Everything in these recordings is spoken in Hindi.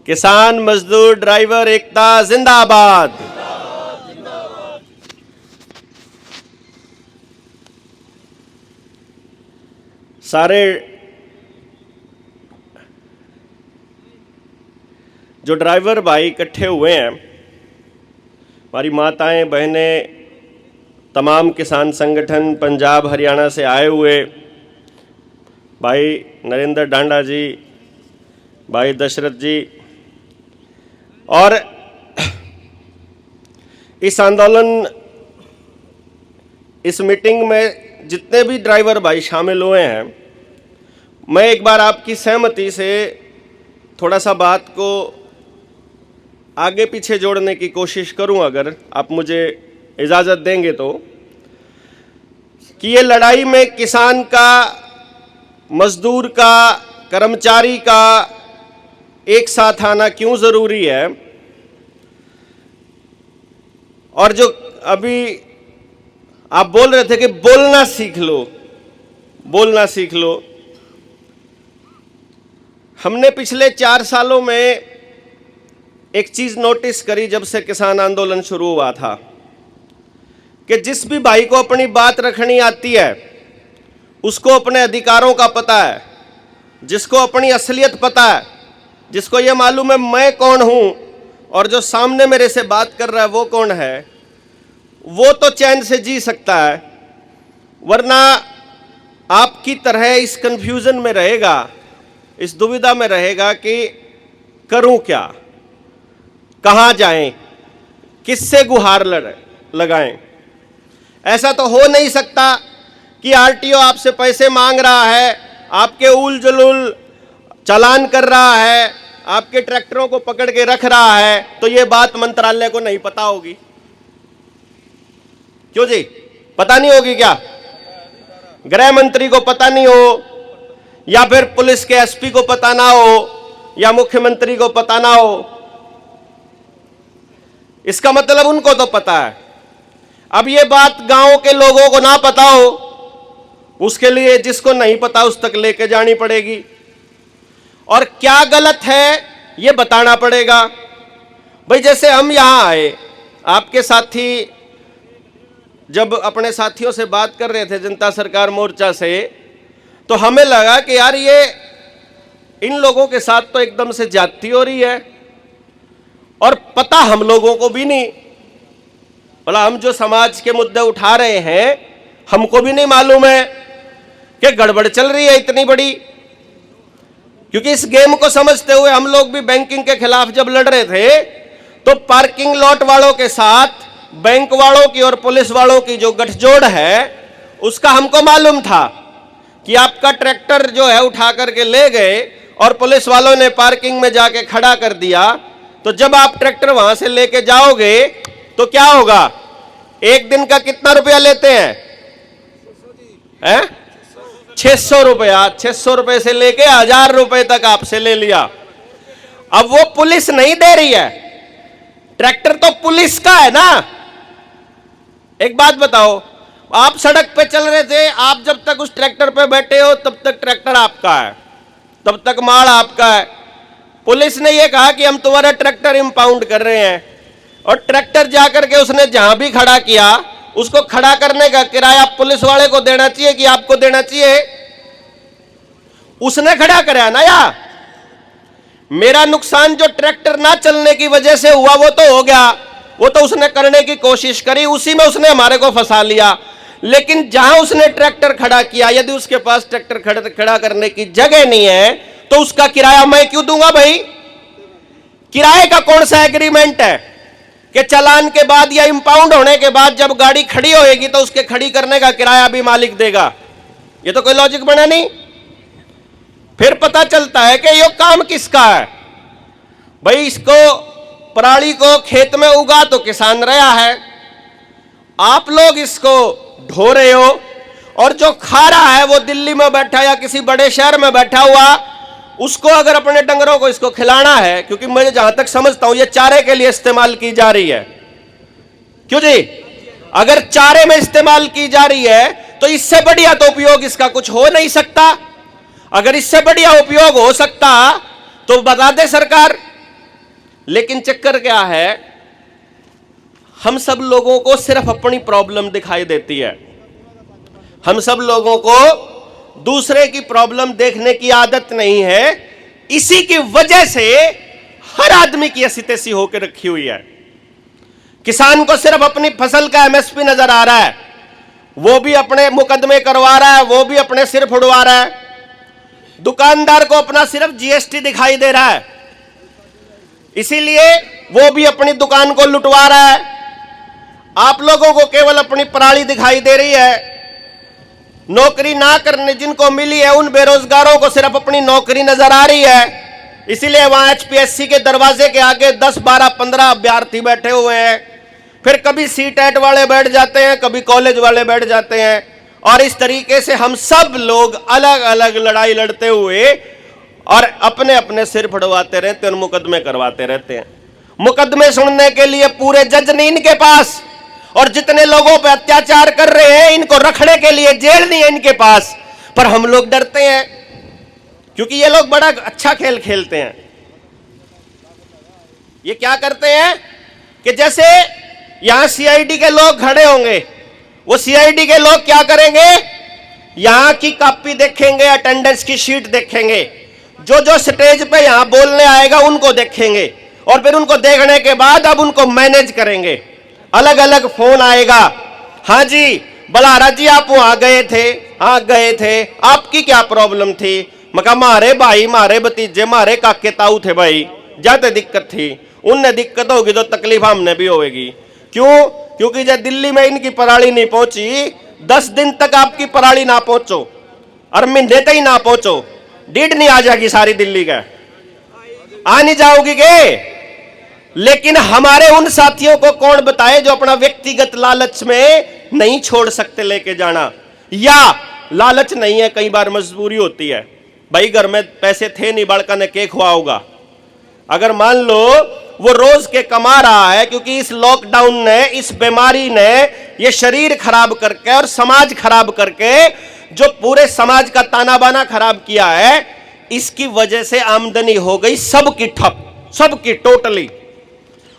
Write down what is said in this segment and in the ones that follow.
किसान मजदूर ड्राइवर एकता जिंदाबाद। सारे जो ड्राइवर भाई इकट्ठे हुए हैं, हमारी माताएं बहनें, तमाम किसान संगठन पंजाब हरियाणा से आए हुए भाई नरेंद्र डांडा जी, भाई दशरथ जी, और इस आंदोलन, इस मीटिंग में जितने भी ड्राइवर भाई शामिल हुए हैं, मैं एक बार आपकी सहमति से थोड़ा सा बात को आगे पीछे जोड़ने की कोशिश करूं, अगर आप मुझे इजाज़त देंगे तो, कि ये लड़ाई में किसान का, मजदूर का, कर्मचारी का एक साथ आना क्यों ज़रूरी है। और जो अभी आप बोल रहे थे कि बोलना सीख लो, बोलना सीख लो, हमने पिछले 4 सालों में एक चीज़ नोटिस करी जब से किसान आंदोलन शुरू हुआ था, कि जिस भी भाई को अपनी बात रखनी आती है, उसको अपने अधिकारों का पता है, जिसको अपनी असलियत पता है, जिसको ये मालूम है मैं कौन हूँ और जो सामने मेरे से बात कर रहा है वो कौन है, वो तो चैन से जी सकता है। वरना आपकी तरह इस कंफ्यूजन में रहेगा, इस दुविधा में रहेगा कि करूं क्या, कहां जाएं, किससे गुहार लगाएं। ऐसा तो हो नहीं सकता कि आरटीओ आपसे पैसे मांग रहा है, आपके उल जुलूल चालान कर रहा है, आपके ट्रैक्टरों को पकड़ के रख रहा है, तो ये बात मंत्रालय को नहीं पता होगी। क्यों जी, पता नहीं होगी क्या? गृह मंत्री को पता नहीं हो, या फिर पुलिस के एसपी को पता ना हो, या मुख्यमंत्री को पता ना हो? इसका मतलब उनको तो पता है। अब ये बात गांव के लोगों को ना पता हो, उसके लिए जिसको नहीं पता उस तक लेके जानी पड़ेगी, और क्या गलत है ये बताना पड़ेगा। भाई जैसे हम यहां आए, आपके साथी जब अपने साथियों से बात कर रहे थे जनता सरकार मोर्चा से, तो हमें लगा कि यार ये इन लोगों के साथ तो एकदम से ज्यादती हो रही है, और पता हम लोगों को भी नहीं, बोला हम जो समाज के मुद्दे उठा रहे हैं हमको भी नहीं मालूम है कि गड़बड़ चल रही है इतनी बड़ी। क्योंकि इस गेम को समझते हुए हम लोग भी बैंकिंग के खिलाफ जब लड़ रहे थे, तो पार्किंग लॉट वालों के साथ बैंक वालों की और पुलिस वालों की जो गठजोड़ है, उसका हमको मालूम था कि आपका ट्रैक्टर जो है उठा करके ले गए और पुलिस वालों ने पार्किंग में जाके खड़ा कर दिया, तो जब आप ट्रैक्टर वहां से लेके जाओगे तो क्या होगा? एक दिन का कितना रुपया लेते हैं? 600 रुपया। 600 रुपए से लेके 1000 रुपए तक आपसे ले लिया। अब वो पुलिस नहीं दे रही है, ट्रैक्टर तो पुलिस का है ना। एक बात बताओ, आप सड़क पे चल रहे थे, आप जब तक उस ट्रैक्टर पे बैठे हो तब तक ट्रैक्टर आपका है, तब तक माल आपका है। पुलिस ने ये कहा कि हम तुम्हारा ट्रैक्टर इंपाउंड कर रहे हैं, और ट्रैक्टर जाकर के उसने जहां भी खड़ा किया, उसको खड़ा करने का किराया पुलिस वाले को देना चाहिए कि आपको देना चाहिए? उसने खड़ा कराया ना यार। मेरा नुकसान जो ट्रैक्टर ना चलने की वजह से हुआ वो तो हो गया, वो तो उसने करने की कोशिश करी, उसी में उसने हमारे को फंसा लिया। लेकिन जहां उसने ट्रैक्टर खड़ा किया, यदि उसके पास ट्रैक्टर खड़ा करने की जगह नहीं है, तो उसका किराया मैं क्यों दूंगा भाई? किराए का कौन सा एग्रीमेंट है कि चालान के बाद या इंपाउंड होने के बाद जब गाड़ी खड़ी होएगी तो उसके खड़ी करने का किराया भी मालिक देगा? ये तो कोई लॉजिक बना नहीं। फिर पता चलता है कि ये काम किसका है। भाई इसको, पराली को खेत में उगा तो किसान रहा है, आप लोग इसको ढो रहे हो, और जो खा रहा है वो दिल्ली में बैठा या किसी बड़े शहर में बैठा हुआ, उसको अगर अपने डंगरों को इसको खिलाना है, क्योंकि मुझे जहां तक समझता हूं ये चारे के लिए इस्तेमाल की जा रही है। क्यों जी? अगर चारे में इस्तेमाल की जा रही है तो इससे बढ़िया तो उपयोग इसका कुछ हो नहीं सकता। अगर इससे बढ़िया उपयोग हो सकता तो बता दे सरकार लेकिन चक्कर क्या है, हम सब लोगों को सिर्फ अपनी प्रॉब्लम दिखाई देती है। हम सब लोगों को दूसरे की प्रॉब्लम देखने की आदत नहीं है। इसी की वजह से हर आदमी की ऐसी तैसी होकर रखी हुई है। किसान को सिर्फ अपनी फसल का एमएसपी नजर आ रहा है, वो भी अपने मुकदमे करवा रहा है, वो भी अपने सिर फुड़वा रहा है। दुकानदार को अपना सिर्फ जीएसटी दिखाई दे रहा है, इसीलिए वो भी अपनी दुकान को लुटवा रहा है। आप लोगों को केवल अपनी पराली दिखाई दे रही है। नौकरी ना करने जिनको मिली है उन बेरोजगारों को सिर्फ अपनी नौकरी नजर आ रही है, इसीलिए वहां एचपीएससी के दरवाजे के आगे 10, 12, 15 अभ्यर्थी बैठे हुए हैं। फिर कभी सीटेट वाले बैठ जाते हैं, कभी कॉलेज वाले बैठ जाते हैं, और इस तरीके से हम सब लोग अलग अलग लड़ाई लड़ते हुए और अपने अपने सिर फड़वाते रहते हैं और मुकदमे करवाते रहते हैं। मुकदमे सुनने के लिए पूरे जज नहीं इनके पास, और जितने लोगों पर अत्याचार कर रहे हैं इनको रखने के लिए जेल नहीं है इनके पास। पर हम लोग डरते हैं क्योंकि ये लोग बड़ा अच्छा खेल खेलते हैं। ये क्या करते हैं कि जैसे यहां सीआईडी के लोग खड़े होंगे, वो सीआईडी के लोग क्या करेंगे, यहां की कॉपी देखेंगे, अटेंडेंस की शीट देखेंगे, जो जो स्टेज पे यहां बोलने आएगा उनको देखेंगे, और फिर उनको देखने के बाद अब उनको मैनेज करेंगे। अलग अलग फोन आएगा, हाँ जी बलारा जी आप वहां गए थे, हाँ गए थे, आपकी क्या प्रॉब्लम थी? मका मारे भाई, मारे भतीजे, मारे काके ताऊ थे भाई, ज्यादा दिक्कत थी, उनने दिक्कत होगी तो तकलीफ हमने भी होगी। क्यों? क्योंकि जब दिल्ली में इनकी पराली नहीं पहुंची, 10 दिन तक आपकी पराली ना पहुंचो और महीने तक ही ना पहुंचो, डीड नहीं आ जाएगी सारी दिल्ली का, आ नहीं जाओगी के। लेकिन हमारे उन साथियों को कौन बताए जो अपना व्यक्तिगत लालच में नहीं छोड़ सकते लेके जाना, या लालच नहीं है, कई बार मजबूरी होती है। भाई घर में पैसे थे नहीं, बड़का ने के खुआ होगा। अगर मान लो वो रोज के कमा रहा है, क्योंकि इस लॉकडाउन ने, इस बीमारी ने ये शरीर खराब करके और समाज खराब करके जो पूरे समाज का ताना बाना खराब किया है, इसकी वजह से आमदनी हो गई सबकी ठप, सबकी टोटली,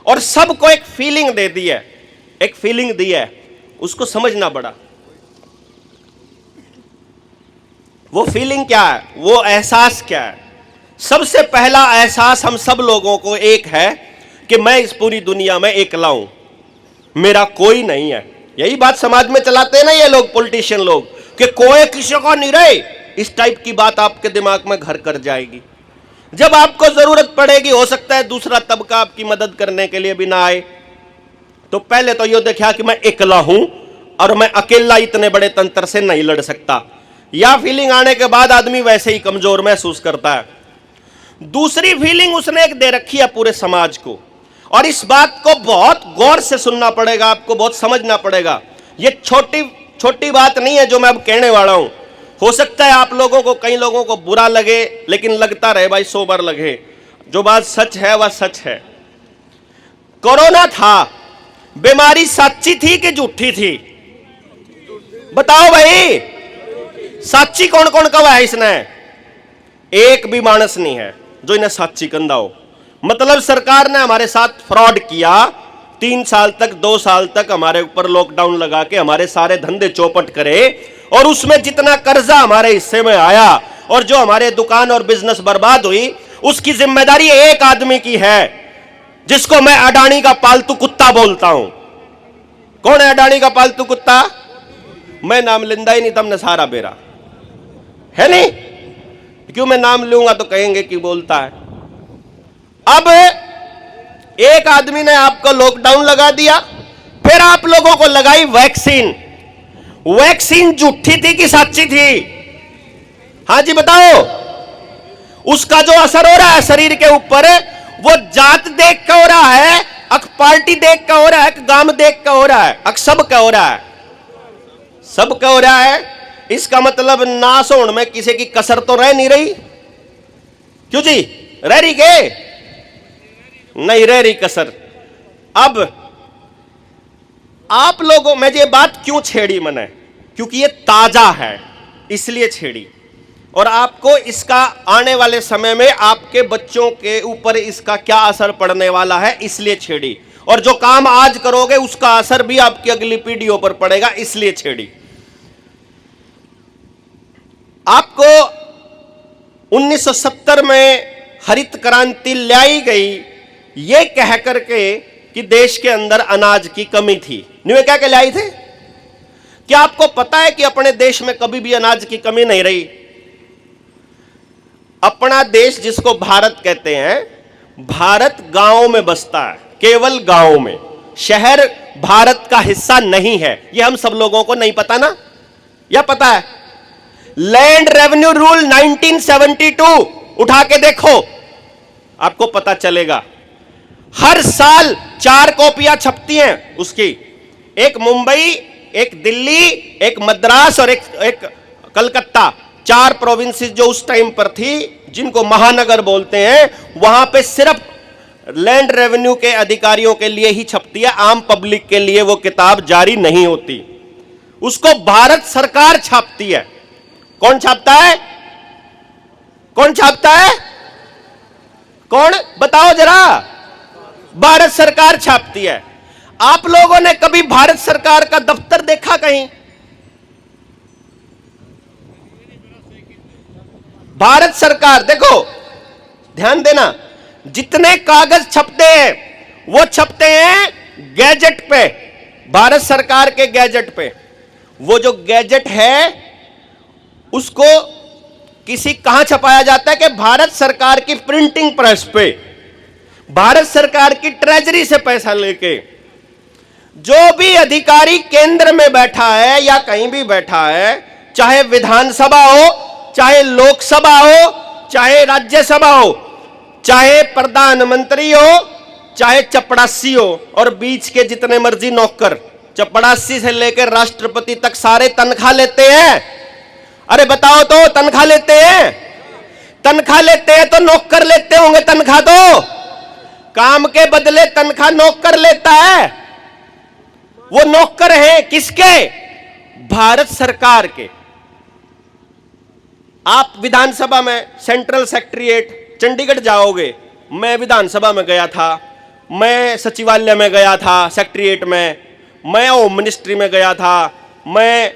और सबको एक फीलिंग दे दी है, एक फीलिंग दी है, उसको समझना पड़ा। वो फीलिंग क्या है, वो एहसास क्या है? सबसे पहला एहसास हम सब लोगों को एक है कि मैं इस पूरी दुनिया में अकेला हूं, मेरा कोई नहीं है। यही बात समाज में चलाते हैं ना ये लोग, पॉलिटिशियन लोग, कि कोई किसी को नहीं रहे। इस टाइप की बात आपके दिमाग में घर कर जाएगी। जब आपको जरूरत पड़ेगी, हो सकता है दूसरा तबका आपकी मदद करने के लिए भी ना आए, तो पहले तो ये देखा कि मैं अकेला हूं और मैं अकेला इतने बड़े तंत्र से नहीं लड़ सकता। यह फीलिंग आने के बाद आदमी वैसे ही कमजोर महसूस करता है। दूसरी फीलिंग उसने एक दे रखी है पूरे समाज को, और इस बात को बहुत गौर से सुनना पड़ेगा, आपको बहुत समझना पड़ेगा। ये छोटी छोटी बात नहीं है जो मैं अब कहने वाला हूं। हो सकता है आप लोगों को, कई लोगों को बुरा लगे, लेकिन लगता रहे भाई 100 बार लगे, जो बात सच है वह सच है। कोरोना था, बीमारी सच्ची थी कि झूठी थी? बताओ भाई, सच्ची कौन कौन कहा है इसने? एक भी मानस नहीं है जो इन्हें सच्ची कंधा हो। मतलब सरकार ने हमारे साथ फ्रॉड किया, 3 साल तक, 2 साल तक हमारे ऊपर लॉकडाउन लगा के हमारे सारे धंधे चौपट करे, और उसमें जितना कर्जा हमारे हिस्से में आया और जो हमारे दुकान और बिजनेस बर्बाद हुई, उसकी जिम्मेदारी एक आदमी की है, जिसको मैं अडानी का पालतू कुत्ता बोलता हूं। कौन है अडानी का पालतू कुत्ता? मैं नाम लिंदा ही नहीं, तुमने सारा बेरा है नहीं, क्यों मैं नाम लूंगा तो कहेंगे कि बोलता है। अब एक आदमी ने आपको लॉकडाउन लगा दिया, फिर आप लोगों को लगाई वैक्सीन। वैक्सीन झूठी थी कि सच्ची थी? हां जी बताओ। उसका जो असर हो रहा है शरीर के ऊपर, वो जात देख के हो रहा है, अक पार्टी देख के हो रहा है, गांव देख के हो रहा है, अक सब का हो रहा है, सब का हो रहा है। इसका मतलब नाश होने में किसी की कसर तो रह नहीं रही। क्यों जी, रह रही के नहीं रह रही कसर। अब आप लोगों में ये बात क्यों छेड़ी मैंने? क्योंकि ये ताजा है इसलिए छेड़ी। और आपको इसका आने वाले समय में आपके बच्चों के ऊपर इसका क्या असर पड़ने वाला है, इसलिए छेड़ी। और जो काम आज करोगे उसका असर भी आपकी अगली पीढ़ियों पर पड़ेगा, इसलिए छेड़ी। आपको 1970 में हरित क्रांति लाई गई ये कह करके कि देश के अंदर अनाज की कमी थी। न्यू क्या लाई थे? क्या आपको पता है कि अपने देश में कभी भी अनाज की कमी नहीं रही? अपना देश जिसको भारत कहते हैं, भारत गांवों में बसता है, केवल गांवों में। शहर भारत का हिस्सा नहीं है, यह हम सब लोगों को नहीं पता ना, या पता है? लैंड रेवेन्यू रूल 1972 उठा के देखो, आपको पता चलेगा। हर साल 4 कॉपियां छपती हैं उसकी, एक मुंबई, एक दिल्ली, एक मद्रास और एक कलकत्ता। 4 प्रोविंसेस जो उस टाइम पर थी, जिनको महानगर बोलते हैं, वहां पे सिर्फ लैंड रेवेन्यू के अधिकारियों के लिए ही छपती है, आम पब्लिक के लिए वो किताब जारी नहीं होती। उसको भारत सरकार छापती है। कौन छापता है? कौन छापता है? कौन बताओ जरा? भारत सरकार छापती है। आप लोगों ने कभी भारत सरकार का दफ्तर देखा कहीं? भारत सरकार, देखो ध्यान देना, जितने कागज छपते हैं वो छपते हैं गैजेट पे, भारत सरकार के गैजेट पे। वो जो गैजेट है उसको किसी कहां छपाया जाता है कि भारत सरकार की प्रिंटिंग प्रेस पे, भारत सरकार की ट्रेजरी से पैसा लेके। जो भी अधिकारी केंद्र में बैठा है या कहीं भी बैठा है, चाहे विधानसभा हो, चाहे लोकसभा हो, चाहे राज्यसभा हो, चाहे प्रधानमंत्री हो, चाहे चपड़ासी हो, और बीच के जितने मर्जी नौकर, चपड़ासी से लेकर राष्ट्रपति तक सारे तनख्वाह लेते हैं। अरे बताओ तो, तनख्वाह लेते हैं? तनख्वाह लेते हैं तो नौकर लेते होंगे तनख्वाह, तो काम के बदले तनख्वाह नौकर लेता है। वो नौकर हैं किसके? भारत सरकार के। आप विधानसभा में सेंट्रल सेक्रेटेरिएट चंडीगढ़ जाओगे, मैं विधानसभा में गया था, मैं सचिवालय में गया था सेक्रेटेरिएट में, मैं होम मिनिस्ट्री में गया था, मैं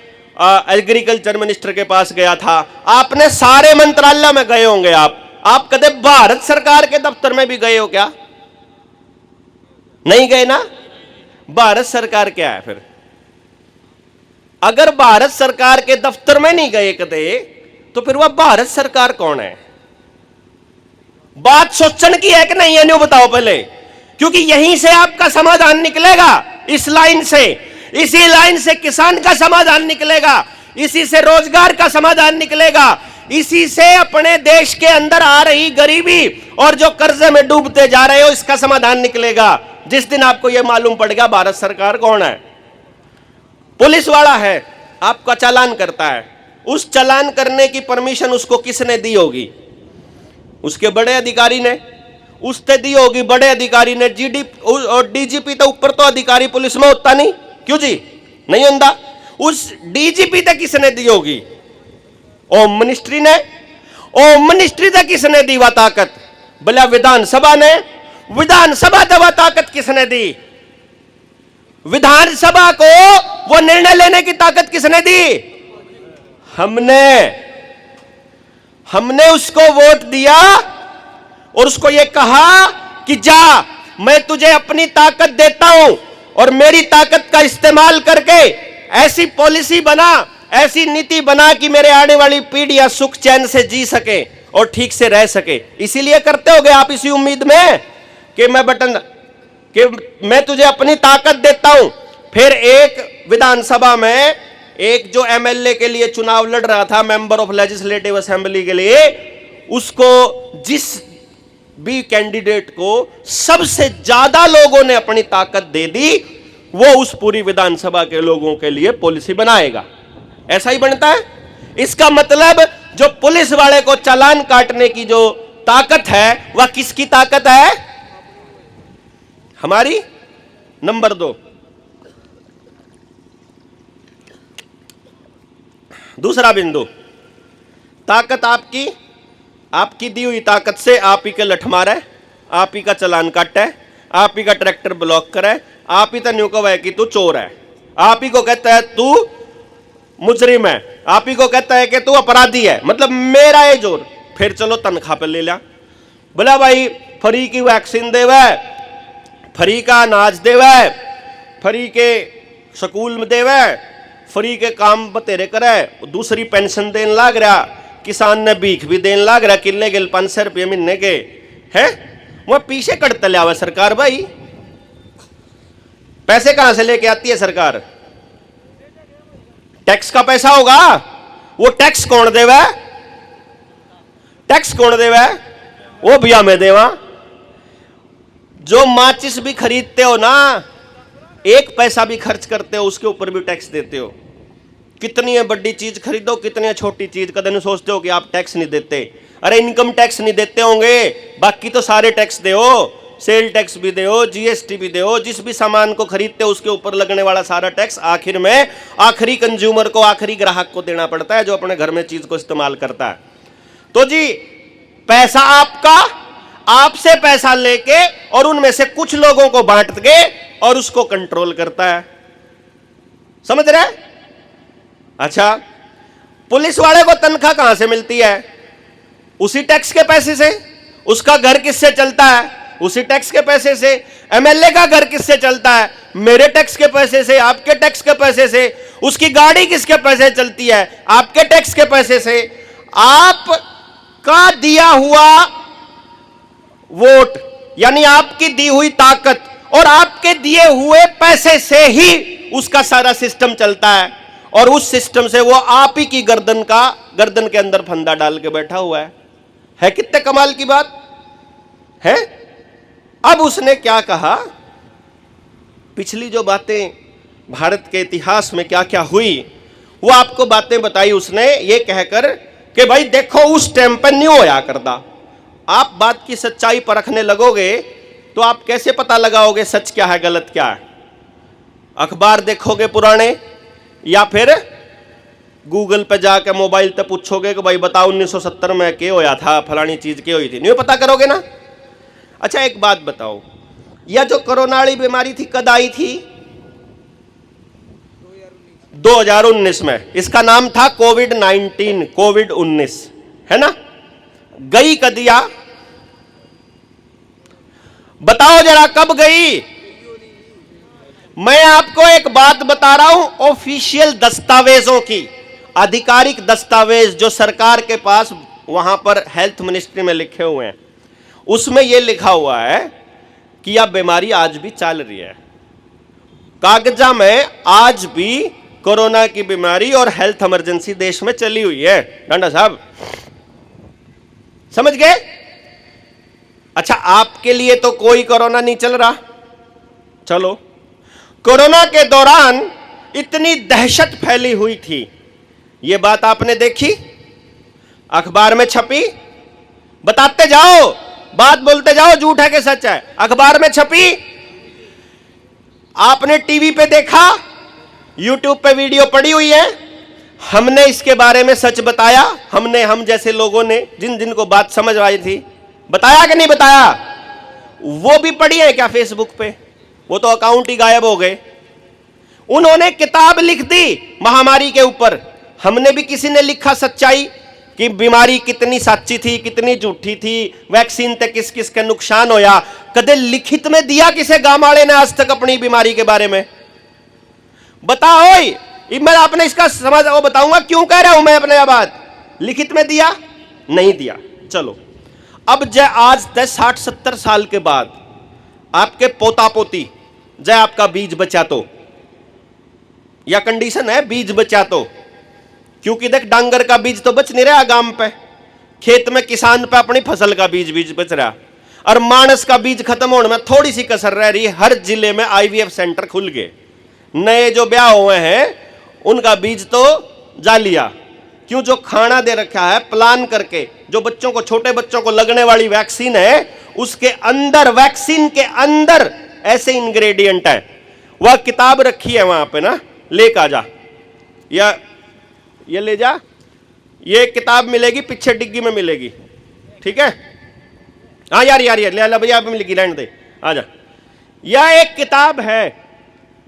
एग्रीकल्चर मिनिस्टर के पास गया था। आपने सारे मंत्रालय में गए होंगे। आप कदे भारत सरकार के दफ्तर में भी गए हो क्या? नहीं गए ना? भारत सरकार क्या है फिर? अगर भारत सरकार के दफ्तर में नहीं गए कदे, तो फिर वह भारत सरकार कौन है? बात सोचने की है कि नहीं है? न्यू बताओ पहले, क्योंकि यहीं से आपका समाधान निकलेगा। इस लाइन से, इसी लाइन से किसान का समाधान निकलेगा, इसी से रोजगार का समाधान निकलेगा, इसी से अपने देश के अंदर आ रही गरीबी और जो कर्जे में डूबते जा रहे हो इसका समाधान निकलेगा। जिस दिन आपको यह मालूम पड़ेगा भारत सरकार कौन है। पुलिस वाला है, आपका चालान करता है, उस चालान करने की परमिशन उसको किसने दी होगी? उसके बड़े अधिकारी ने, उसने दी होगी, बड़े अधिकारी ने। जीडी और डीजीपी तो ऊपर तो अधिकारी पुलिस में होता नहीं, क्यों जी? नहीं होता। उस डीजीपी तक किसने दी होगी? होम मिनिस्ट्री ने। होम मिनिस्ट्री तक किसने दी वह ताकत? भला विधानसभा ने। विधानसभा तक वह ताकत किसने दी? विधानसभा को वो निर्णय लेने की ताकत किसने दी? हमने उसको वोट दिया और उसको ये कहा कि जा, मैं तुझे अपनी ताकत देता हूं और मेरी ताकत का इस्तेमाल करके ऐसी पॉलिसी बना, ऐसी नीति बना कि मेरे आने वाली पीढ़ियां सुख चैन से जी सके और ठीक से रह सके। इसीलिए करते होगे आप इसी उम्मीद में कि मैं तुझे अपनी ताकत देता हूं। फिर एक विधानसभा में एक जो एमएलए के लिए चुनाव लड़ रहा था, मेंबर ऑफ लेजिस्लेटिव असेंबली के लिए, उसको जिस भी कैंडिडेट को सबसे ज्यादा लोगों ने अपनी ताकत दे दी, वो उस पूरी विधानसभा के लोगों के लिए पॉलिसी बनाएगा। ऐसा ही बनता है। इसका मतलब जो पुलिस वाले को चालान काटने की जो ताकत है वह किसकी ताकत है? हमारी। नंबर 2, दूसरा बिंदु, ताकत आपकी, आपकी दी हुई ताकत से आप ही के लठ मारे, आप ही का चलान काटे, आप ही का ट्रैक्टर ब्लॉक करे, आप ही तो को है कि तू चोर है, आप ही को कहता है तू मुजरिम है, आप ही को कहता है कि तू अपराधी है, मतलब मेरा है जोर। फिर चलो तनख्वाह पे ले लिया, बोला भाई फ्री की वैक्सीन देवे, फ्री का अनाज देवे, फ्री के स्कूल में देवे, फ्री के काम बतेरे करे, दूसरी पेंशन देने लाग रहा, किसान ने भीख भी देने लाग रहा, किले गिल 500 रुपये महीने के है। वह पीछे कटते ले आवा सरकार, भाई पैसे कहां से लेके आती है सरकार? टैक्स का पैसा होगा, वो टैक्स कौन देवे? टैक्स कौन देवे? वो भैया में देवा। जो माचिस भी खरीदते हो ना, एक पैसा भी खर्च करते हो उसके ऊपर भी टैक्स देते हो। कितनी बड़ी चीज खरीदो, कितनी छोटी चीज, कदम नहीं सोचते हो कि आप टैक्स नहीं देते। अरे इनकम टैक्स नहीं देते होंगे, बाकी तो सारे टैक्स दे, सेल टैक्स भी दे, जीएसटी भी दे, जिस भी सामान को खरीदते हो उसके ऊपर लगने वाला सारा टैक्स आखिर में आखिरी कंज्यूमर को, आखिरी ग्राहक को देना पड़ता है, जो अपने घर में चीज को इस्तेमाल करता है। तो जी पैसा आपका, आपसे पैसा लेके और उनमें से कुछ लोगों को बांट के और उसको कंट्रोल करता है, समझ रहे? अच्छा, पुलिस वाले को तनख्वाह कहां से मिलती है? उसी टैक्स के पैसे से। उसका घर किससे चलता है? उसी टैक्स के पैसे से। एमएलए का घर किससे चलता है? मेरे टैक्स के पैसे से, आपके टैक्स के पैसे से। उसकी गाड़ी किसके पैसे चलती है? आपके टैक्स के पैसे से। आपका दिया हुआ वोट यानी आपकी दी हुई ताकत और आपके दिए हुए पैसे से ही उसका सारा सिस्टम चलता है, और उस सिस्टम से वो आप ही की गर्दन के अंदर फंदा डाल के बैठा हुआ है। कितने कमाल की बात है। अब उसने क्या कहा, पिछली जो बातें भारत के इतिहास में क्या क्या हुई वो आपको बातें बताई उसने, ये कहकर कि भाई देखो उस टाइम पर नहीं होया करता। आप बात की सच्चाई परखने लगोगे तो आप कैसे पता लगाओगे सच क्या है गलत क्या है? अखबार देखोगे पुराने, या फिर गूगल पे जाके मोबाइल पे पूछोगे कि भाई बताओ 1970 में क्या होया था, फलानी चीज क्या हुई थी, नहीं पता करोगे ना। अच्छा एक बात बताओ, यह जो कोरोना वाली बीमारी थी कद आई थी? 2019 में। इसका नाम था कोविड-19, कोविड-19, है ना। गई कदिया? बताओ जरा कब गई? मैं आपको एक बात बता रहा हूं, ऑफिशियल दस्तावेजों की, आधिकारिक दस्तावेज जो सरकार के पास वहां पर हेल्थ मिनिस्ट्री में लिखे हुए हैं, उसमें यह लिखा हुआ है कि यह बीमारी आज भी चल रही है। कागजा में आज भी कोरोना की बीमारी और हेल्थ इमरजेंसी देश में चली हुई है। डांडा साहब समझ गए? अच्छा आपके लिए तो कोई कोरोना नहीं चल रहा। चलो, कोरोना के दौरान इतनी दहशत फैली हुई थी, यह बात आपने देखी, अखबार में छपी, बताते जाओ, बात बोलते जाओ, झूठ है कि सच है। अखबार में छपी, आपने टीवी पे देखा, यूट्यूब पे वीडियो पड़ी हुई है, हमने इसके बारे में सच बताया, हम जैसे लोगों ने जिन जिन को बात समझ आई थी, बताया कि नहीं बताया? वो भी पड़ी है क्या फेसबुक पे? वो तो अकाउंट ही गायब हो गए। उन्होंने किताब लिख दी महामारी के ऊपर, हमने भी किसी ने लिखा सच्चाई कि बीमारी कितनी सच्ची थी, कितनी झूठी थी, वैक्सीन तक किस किस का नुकसान होया। कदे लिखित में दिया किसे गांव वाले ने आज तक अपनी बीमारी के बारे में? बताओ, मैं आपने इसका समझ वो बताऊंगा क्यों कह रहा हूं मैं अपने बात। लिखित में दिया नहीं दिया। चलो अब जय आज 60-70 साल के बाद आपके पोता पोती जय आपका बीज बचा तो, या कंडीशन है बीज बचा तो, क्योंकि देख डांगर का बीज तो बच नहीं रहा गांव पे, खेत में किसान पे अपनी फसल का बीज बच रहा, और मानस का बीज खत्म होने में थोड़ी सी कसर रह रही है। हर जिले में आईवीएफ सेंटर खुल गए, नए जो ब्याह हुए हैं उनका बीज तो जा लिया। क्यों? जो खाना दे रखा है प्लान करके, जो बच्चों को, छोटे बच्चों को लगने वाली वैक्सीन है, उसके अंदर, वैक्सीन के अंदर ऐसे इंग्रेडिएंट है। वह किताब रखी है वहां पे ना, लेकर आ जा, या ये ले जा, ये किताब मिलेगी पीछे डिग्गी में मिलेगी, ठीक है। हाँ यार ले भैया, आप मिलेगी, रहने दे, आ जा। यह एक किताब है,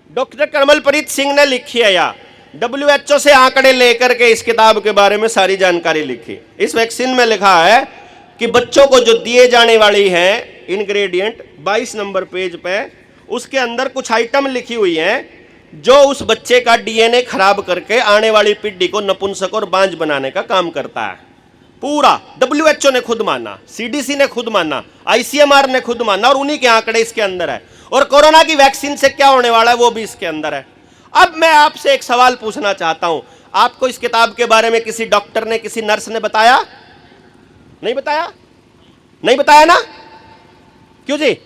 डॉक्टर कमलप्रीत सिंह ने लिखी है। या WHO से आंकड़े लेकर के इस किताब के बारे में सारी जानकारी लिखी। इस वैक्सीन में लिखा है कि बच्चों को जो दिए जाने वाली है इंग्रेडिएंट 22 नंबर पेज पे, उसके अंदर कुछ आइटम लिखी हुई हैं जो उस बच्चे का DNA खराब करके आने वाली पीढ़ी को नपुंसक और बांझ बनाने का काम करता है। पूरा WHO ने खुद माना, CDC ने खुद माना, ICMR ने खुद माना, और उन्हीं के आंकड़े इसके अंदर है। और कोरोना की वैक्सीन से क्या होने वाला है वो भी इसके अंदर है। अब मैं आपसे एक सवाल पूछना चाहता हूं, आपको इस किताब के बारे में किसी डॉक्टर ने, किसी नर्स ने बताया? नहीं बताया? नहीं बताया ना? क्यों जी?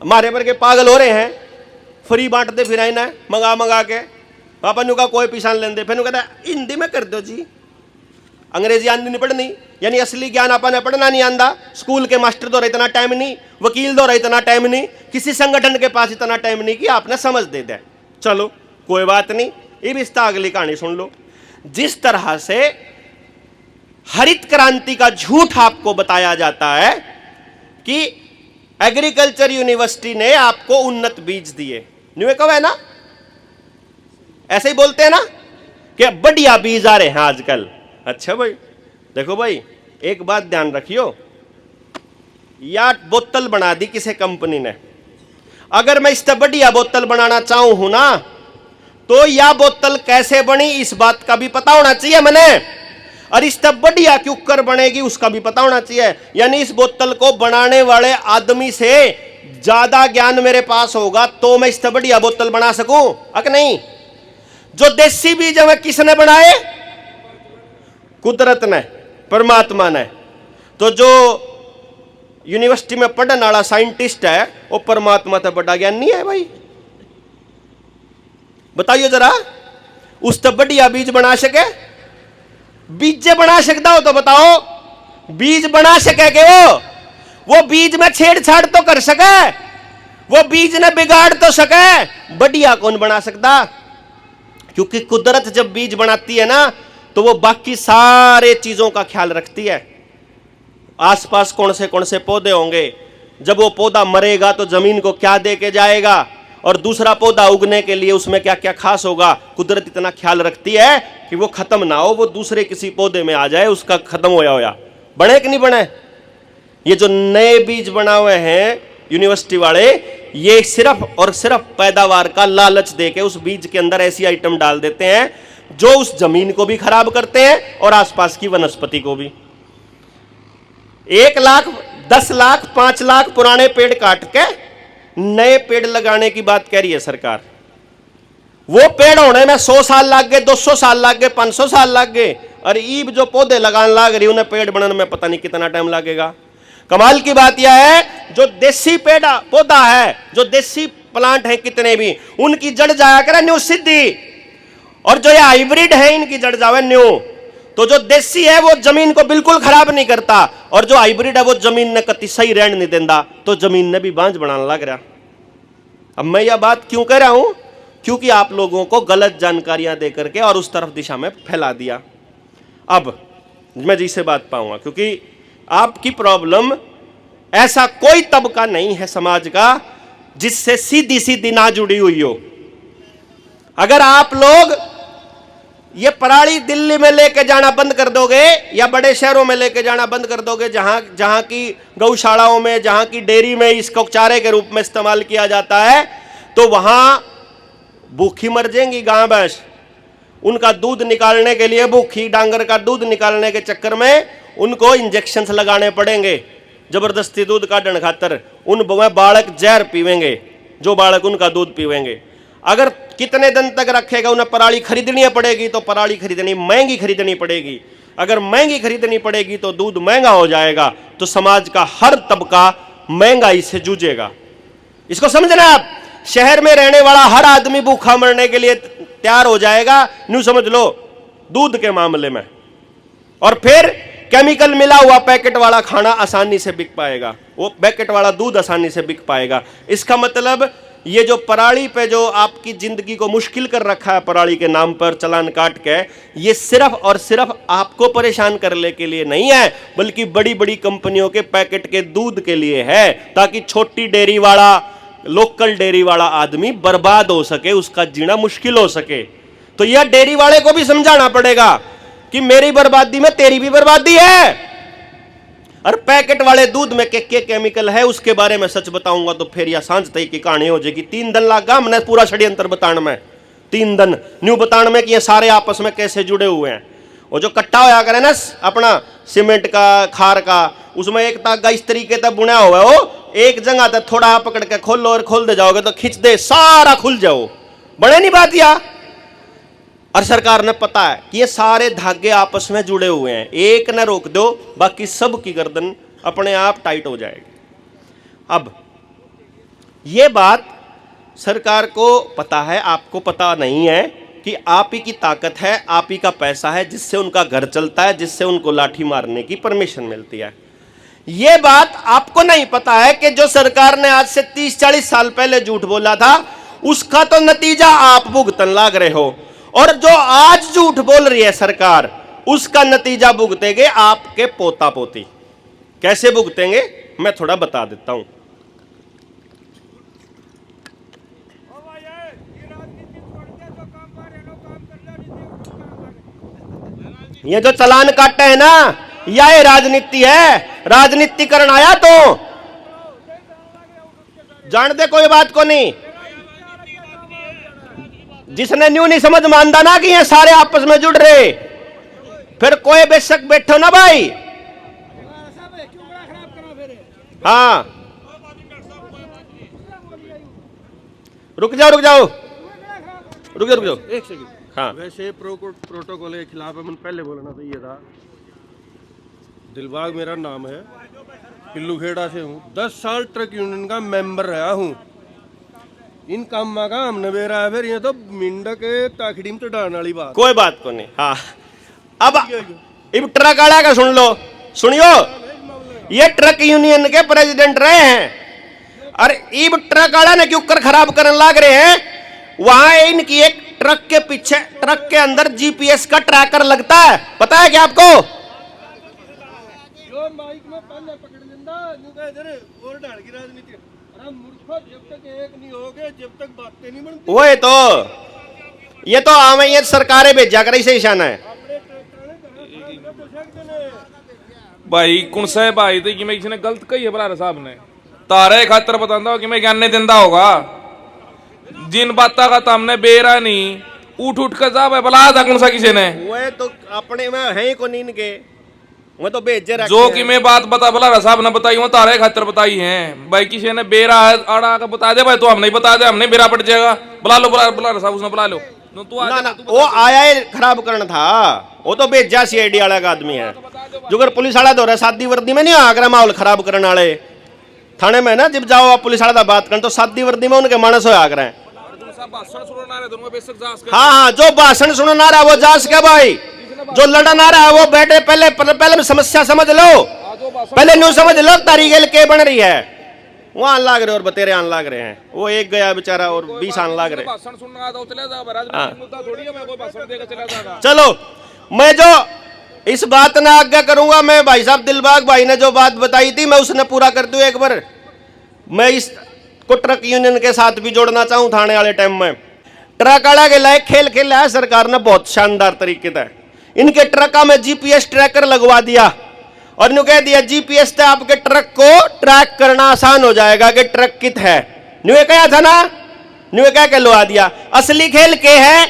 हमारे पर के पागल हो रहे हैं, फ्री बांटते फिर ना मंगा के, पापा नु का कोई पिछान लेंदे, फिर कहता हिंदी में कर दो जी, अंग्रेजी आंदी नहीं पढ़नी, यानी असली ज्ञान अपन पढ़ना नहीं आंदा। स्कूल के मास्टर दो इतना टाइम नहीं, वकील दो इतना टाइम नहीं, किसी संगठन के पास इतना टाइम नहीं कि आपने समझ दे दे। चलो कोई बात नहीं, ये भी इसका अगली कहानी सुन लो। जिस तरह से हरित क्रांति का झूठ आपको बताया जाता है कि एग्रीकल्चर यूनिवर्सिटी ने आपको उन्नत बीज दिए, न्यू कब है ना, ऐसे ही बोलते हैं ना कि बढ़िया बीज आ रहे हैं आजकल। अच्छा भाई देखो भाई, एक बात ध्यान रखियो, या बोतल बना दी किसी कंपनी ने, अगर मैं इससे बढ़िया बोतल बनाना चाहूं हूं ना, तो यह बोतल कैसे बनी इस बात का भी पता होना चाहिए मैंने, और इससे बढ़िया क्यों कर बनेगी उसका भी पता होना चाहिए। यानी इस बोतल को बनाने वाले आदमी से ज्यादा ज्ञान मेरे पास होगा तो मैं इससे बढ़िया बोतल बना सकूं, अक नहीं। जो देसी बीज है किसने बनाए? कुदरत ने, परमात्मा ने। तो जो यूनिवर्सिटी में पढ़ने वाला साइंटिस्ट है वो परमात्मा से बड़ा ज्ञान नहीं है भाई? बताइए जरा, उससे बढ़िया बीज बना सके? बीज बना सकता हो तो बताओ, बीज बना सके कि वो बीज में छेड़छाड़ तो कर सके, वो बीज ने बिगाड़ तो सके, बढ़िया कौन बना सकता? क्योंकि कुदरत जब बीज बनाती है ना तो वो बाकी सारे चीजों का ख्याल रखती है। आसपास कौन से पौधे होंगे, जब वो पौधा मरेगा तो जमीन को क्या दे के जाएगा, और दूसरा पौधा उगने के लिए उसमें क्या क्या खास होगा। कुदरत इतना ख्याल रखती है कि वो खत्म ना हो, वो दूसरे किसी पौधे में आ जाए, उसका खत्म होया बने कि नहीं बने। ये जो नए बीज बना हुए हैं यूनिवर्सिटी वाले, ये सिर्फ और सिर्फ पैदावार का लालच देके उस बीज के अंदर ऐसी आइटम डाल देते हैं जो उस जमीन को भी खराब करते हैं और आसपास की वनस्पति को भी। 1 लाख, 10 लाख, 5 लाख पुराने पेड़ काट के नए पेड़ लगाने की बात कह रही है सरकार। वो पेड़ होने में 100 साल लग गए, 200 साल लग गए, 500 साल लग गए, और ईब जो पौधे लगाने लग रही उन्हें पेड़ बनने में पता नहीं कितना टाइम लगेगा। कमाल की बात यह है, जो देसी पेड़ पौधा है, जो देसी प्लांट है कितने भी, उनकी जड़ जाया करे न्यू सीधी, और जो ये हाइब्रिड है इनकी जड़ जावे न्यू। तो जो देसी है वो जमीन को बिल्कुल खराब नहीं करता, और जो हाइब्रिड है वो जमीन ने कति सही रहने नहीं देता, तो जमीन ने भी बांझ बनाने लग रहा। अब मैं यह बात क्यों कह रहा हूं? क्योंकि आप लोगों को गलत जानकारियां देकर के और उस तरफ दिशा में फैला दिया। अब मैं जिसे बात पाऊंगा, क्योंकि आपकी प्रॉब्लम, ऐसा कोई तबका नहीं है समाज का जिससे सीधी सीधी ना जुड़ी हुई हो। अगर आप लोग ये पराली दिल्ली में लेके जाना बंद कर दोगे या बड़े शहरों में लेके जाना बंद कर दोगे, जहां की गौशालाओं में, जहां की डेयरी में इसको चारे के रूप में इस्तेमाल किया जाता है, तो वहां भूखी मर जाएंगी गां भैंस। उनका दूध निकालने के लिए, भूखी डांगर का दूध निकालने के चक्कर में उनको इंजेक्शन लगाने पड़ेंगे, जबरदस्ती दूध काटने खातर। उन बालक जहर पीवेंगे जो बालक उनका दूध पीवेंगे। अगर कितने दिन तक रखेगा, उन्हें पराली खरीदनी पड़ेगी, तो पराली खरीदनी महंगी खरीदनी पड़ेगी। अगर महंगी खरीदनी पड़ेगी तो दूध महंगा हो जाएगा, तो समाज का हर तबका महंगाई से जूझेगा। इसको समझना आप। शहर में रहने वाला हर आदमी भूखा मरने के लिए तैयार हो जाएगा, न्यू समझ लो, दूध के मामले में। और फिर केमिकल मिला हुआ पैकेट वाला खाना आसानी से बिक पाएगा, वो पैकेट वाला दूध आसानी से बिक पाएगा। इसका मतलब ये जो पराली पे जो आपकी जिंदगी को मुश्किल कर रखा है, पराली के नाम पर चालान काट के, ये सिर्फ और सिर्फ आपको परेशान करने के लिए नहीं है, बल्कि बड़ी बड़ी कंपनियों के पैकेट के दूध के लिए है, ताकि छोटी डेयरी वाला, लोकल डेयरी वाला आदमी बर्बाद हो सके, उसका जीना मुश्किल हो सके। तो यह डेयरी वाले को भी समझाना पड़ेगा कि मेरी बर्बादी में तेरी भी बर्बादी है। और पैकेट वाले दूध में के केमिकल है उसके बारे में सच बताऊंगा तो फिर यह सांझ तक की कहानी हो जाएगी। 3 दिन लगा हमने पूरा षड्यंत्र बताने में, 3 दिन न्यू बताने में कि ये सारे आपस में कैसे जुड़े हुए हैं। वो जो कट्टा होया करे ना अपना सीमेंट का, खार का, उसमें एक तागा इस तरीके से बुना हुआ है, वो एक जगह तक थोड़ा पकड़ के खोलो और खोल दे जाओगे तो खींच दे सारा खुल जाओ, बड़े नहीं बात या। और सरकार ने पता है कि ये सारे धागे आपस में जुड़े हुए हैं, एक न रोक दो बाकी सब की गर्दन अपने आप टाइट हो जाएगी। अब ये बात सरकार को पता है, आपको पता नहीं है कि आप ही की ताकत है, आप ही का पैसा है जिससे उनका घर चलता है, जिससे उनको लाठी मारने की परमिशन मिलती है। ये बात आपको नहीं पता है कि जो सरकार ने आज से 30-40 साल पहले झूठ बोला था उसका तो नतीजा आप भुगतन लाग रहे हो, और जो आज झूठ बोल रही है सरकार उसका नतीजा भुगतेंगे आपके पोता पोती। कैसे भुगतेंगे मैं थोड़ा बता देता हूं। ये जो चालान काटे है ना, यह राजनीति है, राजनीतिकरण आया तो जान दे, कोई बात को नहीं। जिसने न्यू नहीं समझ मानता ना कि ये सारे आपस में जुड़ रहे, फिर कोई बेशक बैठो ना भाई। हाँ रुक जाओ एक सेकंड। हाँ वैसे प्रोटोकॉल के खिलाफ है, पहले बोलना तो ये था। दिलबाग मेरा नाम है, पिल्लूखेड़ा से हूँ, 10 साल ट्रक यूनियन का मेंबर रहा हूँ। इन काम का हमने बेरा है, फिर ये तो मिंड के ताखड़ी में चढ़ाने वाली बात, कोई बात को नहीं। हाँ अब इब ट्रक आड़ा का सुन लो, सुनियो, ये ट्रक यूनियन के प्रेसिडेंट रहे हैं और इब ट्रक आड़ा ने क्यों कर खराब करने लग रहे हैं। वहां इनकी एक ट्रक के पीछे, ट्रक के अंदर जीपीएस का ट्रैकर लगता है, पता है क्या आपको? जो माइक में पहले पकड़ लेंदा न्यू कह इधर और डाल की राजनीति। अरे मूर्खो, जब तक एक नहीं होगे जब तक बातें नहीं बनती। वो तो ये तो आम ये सरकारें भेजा कर इसे ईशाना है भाई कौन सा है भाई, तो कि मैं किसी ने गलत कही है बलारा साहब ने, तारे खातर बताता हूँ कि मैं ज्ञान नहीं देता होगा। जिन बातों का हमने बेरा नहीं उठ कर जा भाई बला था कौन सा किसी ने, वो तो अपने में है को नींद के वो तो भेजे रखे जो कि मैं बात बता बलारा साहब ने बताई वो तारे खातर बताई है भाई। किसी ने बेरा है आड़ा का बता दे भाई, तो हम नहीं बता दे, हमने बेरा पड़ जाएगा। बुला लो बलारा साहब, उसने बुला लो। वो आया ही खराब करना था, वो तो भेजा सीआईडी वाला का आदमी है। जो अगर पुलिस वाला दौरा शादी वर्दी में नहीं आकर माहौल खराब करने वाले थाने में ना, जब जाओ आप पुलिस वाला बात करना तो शादी वर्दी में उनके मानस हो आकर हैं। हाँ हाँ, जो भाषण सुनना रहा वो जास के भाई, जो लड़ना रहा है वो बैठे, पहले समस्या समझ लो, पहले न्यू समझ लो तारीख के बन रही है। वहां आन लाग रहे और बतेरे आन लाग रहे हैं, वो एक गया बेचारा और 20 आन लाग रहे। चलो मैं जो इस बात ने आज्ञा करूंगा, मैं भाई साहब दिलबाग भाई ने जो बात बताई थी मैं उसने पूरा कर दूं एक बार। मैं इस को ट्रक यूनियन के साथ भी जोड़ना चाहूं। थाने वाले टाइम में ट्रक आड़ा के लायक खेल खेला है सरकार ने बहुत शानदार तरीके से। इनके ट्रका में जीपीएस ट्रैकर लगवा दिया और न्यू कह दिया जीपीएस से आपके ट्रक को ट्रैक करना आसान हो जाएगा कि ट्रक कित है। न्यू कहा था ना, न्यू कह के लगा दिया। असली खेल के है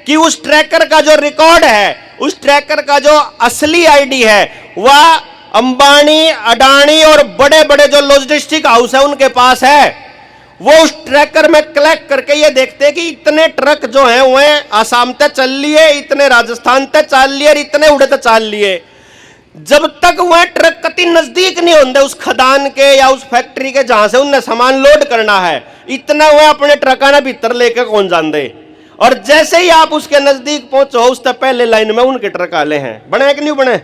कि उस ट्रैकर का जो रिकॉर्ड है, उस ट्रैकर का जो असली आईडी है वह अंबानी, अडानी और बड़े बड़े जो लॉजिस्टिक हाउस है उनके पास है। वो उस ट्रैकर में कलेक्ट करके ये देखते कि इतने ट्रक जो हैं वह आसाम तक चल लिए, इतने राजस्थान तक चल लिए, इतने उड़े तक चल लिए। जब तक वह ट्रक कति नजदीक नहीं होंगे उस खदान के या उस फैक्ट्री के जहां से उन्हें सामान लोड करना है, इतना वह अपने ट्रका ना भीतर लेके कौन जान दे। और जैसे ही आप उसके नजदीक पहुंचो उससे पहले लाइन में उनके ट्रक आले हैं। बने कि नहीं बने?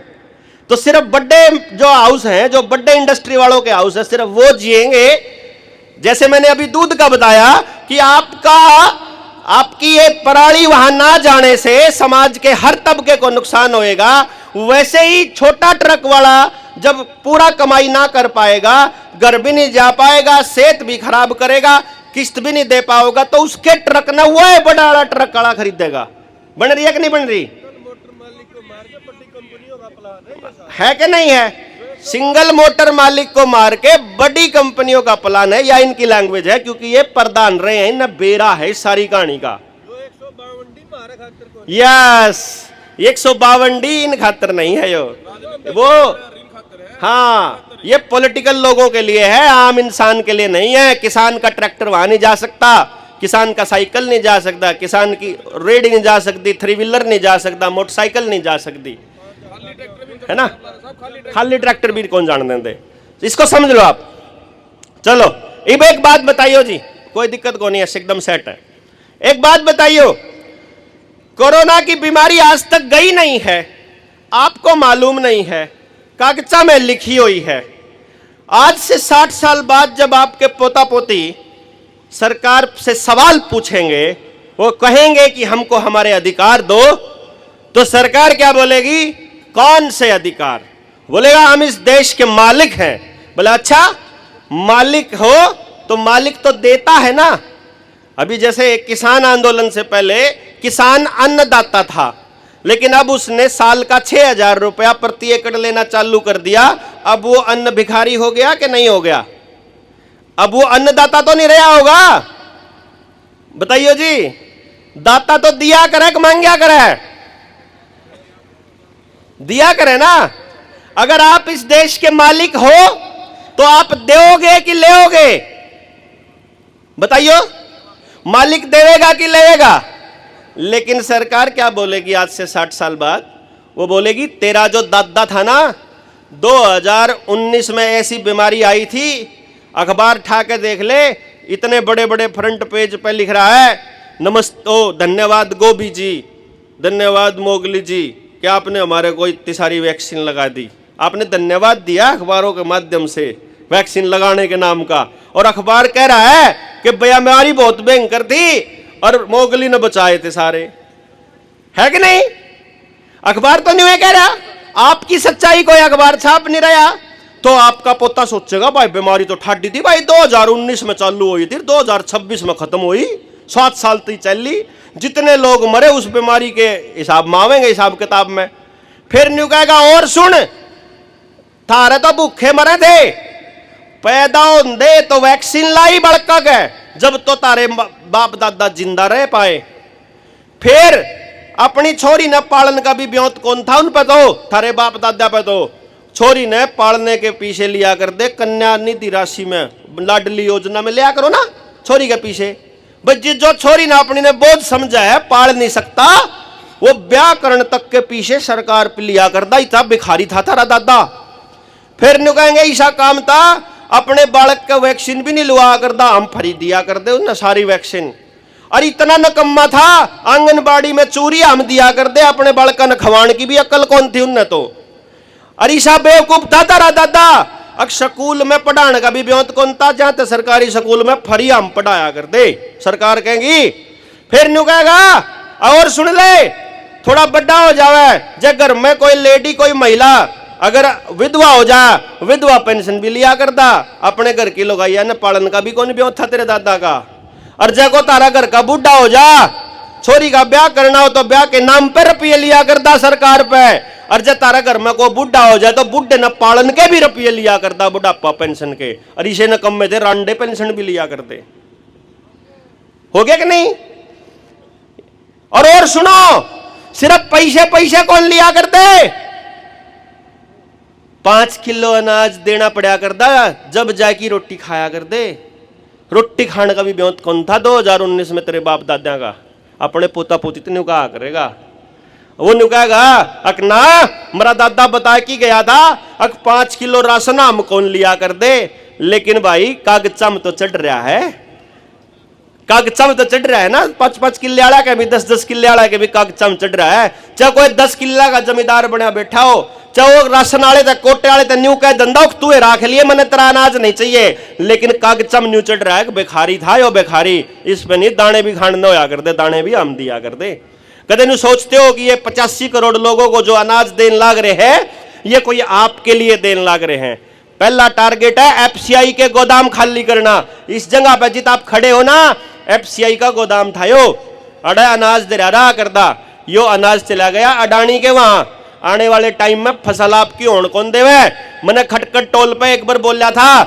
तो सिर्फ बड़े जो हाउस हैं, जो बड़े इंडस्ट्री वालों के हाउस है, सिर्फ वो जिएंगे। जैसे मैंने अभी दूध का बताया कि आपकी ये पराली वहां ना जाने से समाज के हर तबके को नुकसान होएगा, वैसे ही छोटा ट्रक वाला जब पूरा कमाई ना कर पाएगा, घर भी नहीं जा पाएगा, सेहत भी खराब करेगा, किस्त भी नहीं दे पाओगा, तो उसके ट्रक ना वो है बड़ा वाला ट्रक वाला खरीदेगा। बन रही है कि नहीं बन रही? है कि नहीं है? सिंगल मोटर मालिक को मार के बड़ी कंपनियों का प्लान है, या इनकी लैंग्वेज है, क्योंकि ये प्रधान रहे हैं न बेरा है इस सारी कहानी का। यस, 152 डी इन खातर नहीं है वो हाँ, ये पॉलिटिकल लोगों के लिए है, आम इंसान के लिए नहीं है। किसान का ट्रैक्टर वहां नहीं जा सकता, किसान का साइकिल नहीं जा सकता, किसान की रेडी नहीं जा सकती, 3 व्हीलर नहीं जा सकता, मोटरसाइकिल नहीं जा सकती, है ना? खाली ट्रैक्टर भी कौन जान देंगे, इसको समझ लो आप। चलो अब एक बात बताइयो जी, कोई दिक्कत को नहीं है, एकदम सेट है। एक बात बताइयो, कोरोना की बीमारी आज तक गई नहीं है, आपको मालूम नहीं है, कागजा में लिखी हुई है। आज से 60 साल बाद जब आपके पोता पोती सरकार से सवाल पूछेंगे, वो कहेंगे कि हमको हमारे अधिकार दो, तो सरकार क्या बोलेगी? कौन से अधिकार? बोलेगा हम इस देश के मालिक हैं। बोले अच्छा, मालिक हो तो मालिक तो देता है ना। अभी जैसे किसान आंदोलन से पहले किसान अन्नदाता था, लेकिन अब उसने साल का 6,000 रुपया प्रति एकड़ लेना चालू कर दिया। अब वो अन्न भिखारी हो गया कि नहीं हो गया? अब वो अन्नदाता तो नहीं रहा होगा? बताइए जी, दाता तो दिया करे कि मांग्या करे? दिया करे ना। अगर आप इस देश के मालिक हो तो आप दोगे कि लेओगे? बताइयो, मालिक देवेगा कि लेगा? लेकिन सरकार क्या बोलेगी आज से 60 साल बाद? वो बोलेगी तेरा जो दादा था ना, 2019 में ऐसी बीमारी आई थी, अखबार उठा के देख ले, इतने बड़े बड़े फ्रंट पेज पे लिख रहा है नमस्ते, धन्यवाद गोभी जी, धन्यवाद मोगली जी, कि आपने हमारे को इतनी सारी वैक्सीन लगा दी। आपने धन्यवाद दिया अखबारों के माध्यम से वैक्सीन लगाने के नाम का, और अखबार कह रहा है कि बीमारी बहुत भयंकर थी और मोगली ने बचाए थे सारे। है कि नहीं? अखबार तो नहीं कह रहा। आपकी सच्चाई कोई अखबार छाप नहीं रहा, तो आपका पोता सोचेगा भाई बीमारी तो ठाडी थी भाई, 2019 में चालू हुई थी, 2026 में खत्म हुई, 7 साल तक चली, जितने लोग मरे उस बीमारी के हिसाब में आवेंगे हिसाब किताब में। फिर न्यू कहेगा और सुन, थारे तो भूखे मरे थे, पैदा होंदे तो वैक्सीन लाई बड़का के, जब तो तारे बाप दादा जिंदा रह पाए। फिर अपनी छोरी ने पालन का भी ब्योत कौन था उन पे, तो थारे बाप दादा पे तो छोरी ने पालने के पीछे लिया कर दे, कन्या निधि राशि में, लाडली योजना में लिया करो ना छोरी के पीछे। भाई जो छोरी ने अपनी ने बोझ समझा है, पाल नहीं सकता, वो ब्याह करने तक के पीछे सरकार पे लिया करदा, इतना भिखारी था तारा दादा। फिर नु कहेंगे ऐसा काम था, अपने बालक का वैक्सीन भी नहीं लुआ करदा, हम फ्री दिया कर दे उन्हें सारी वैक्सीन। और इतना नकम्मा था, आंगनबाड़ी में चूरी हम दिया कर दे, अपने बालका ने खवाने की भी अक्ल कौन थी उन्हें तो। और ईसा बेवकूफ था तारा दादा। अब स्कूल में पढ़ाने का भी ब्योत कौन था, जहां तक सरकारी स्कूल में फ्री हम पढ़ाया कर दे, सरकार कहेंगी। फिर न्यू कहेगा और सुन ले, थोड़ा बड़ा हो जावे, जब घर में कोई लेडी कोई महिला अगर विधवा हो जाए, विधवा पेंशन भी लिया करता, अपने घर की लोगाइया ने पालन का भी कौन ब्योत था तेरे दादा का। और जब को तारा घर का बूढ़ा हो जा, छोरी का ब्याह करना हो तो ब्याह के नाम पर रुपये लिया करता सरकार पे। और जब तारा घर में कोई बूढ़ा हो जाए तो बूढ़े न पालन के भी रुपये लिया करता, बुढ़ापा पेंशन के। और इसे न कम में थे रांडे पेंशन भी लिया करते। हो गया कि नहीं? और सुनो, सिर्फ पैसे पैसे कौन लिया करते? 5 किलो अनाज देना पड़ा करता, जब जाके रोटी खाया कर दे। रोटी खाने का भी ब्योत कौन था 2019 में तेरे बाप दादा का? अपने पोता पोती तो कहा करेगा, वो नुकाएगा अकना मेरा दादा बता के गया था, अक 5 किलो राशन हम कौन लिया कर दे। लेकिन भाई कागजा में तो चढ़ रहा है, कागजा में तो चढ़ रहा है ना, 5-5 किले वाला के भी 10-10 किले वाला के भी कागजा में चढ़ रहा है। चाहे कोई 10 किला का जमींदार बना बैठा हो, चाहे वो राशन वाले थे, कोटे वाले थे, न्यू कह धंधा तू राख लिए, मैंने तेरा अनाज नहीं चाहिए। लेकिन कागजम न्यू चढ़ रहा है कि बेखारी था यो बेखारी, इस पे नहीं दाने भी खाने होया करते, दाने भी हम दिया करते। कदे नहीं सोचते हो कि ये 85 करोड़ लोगों को जो अनाज देने लाग रहे हैं, ये कोई आपके लिए देने लाग रहे हैं। पहला टारगेट है एफसीआई के गोदाम खाली करना। इस जगह पे जित आप खड़े हो ना, एफसीआई का गोदाम था यो, अड़ा अनाज दे रहा करदा, यो अनाज चला गया अडानी के वहां। आने वाले टाइम में फसल आपकी होड़ कौन देवे। मैंने खटखट टोल पे एक बार बोला था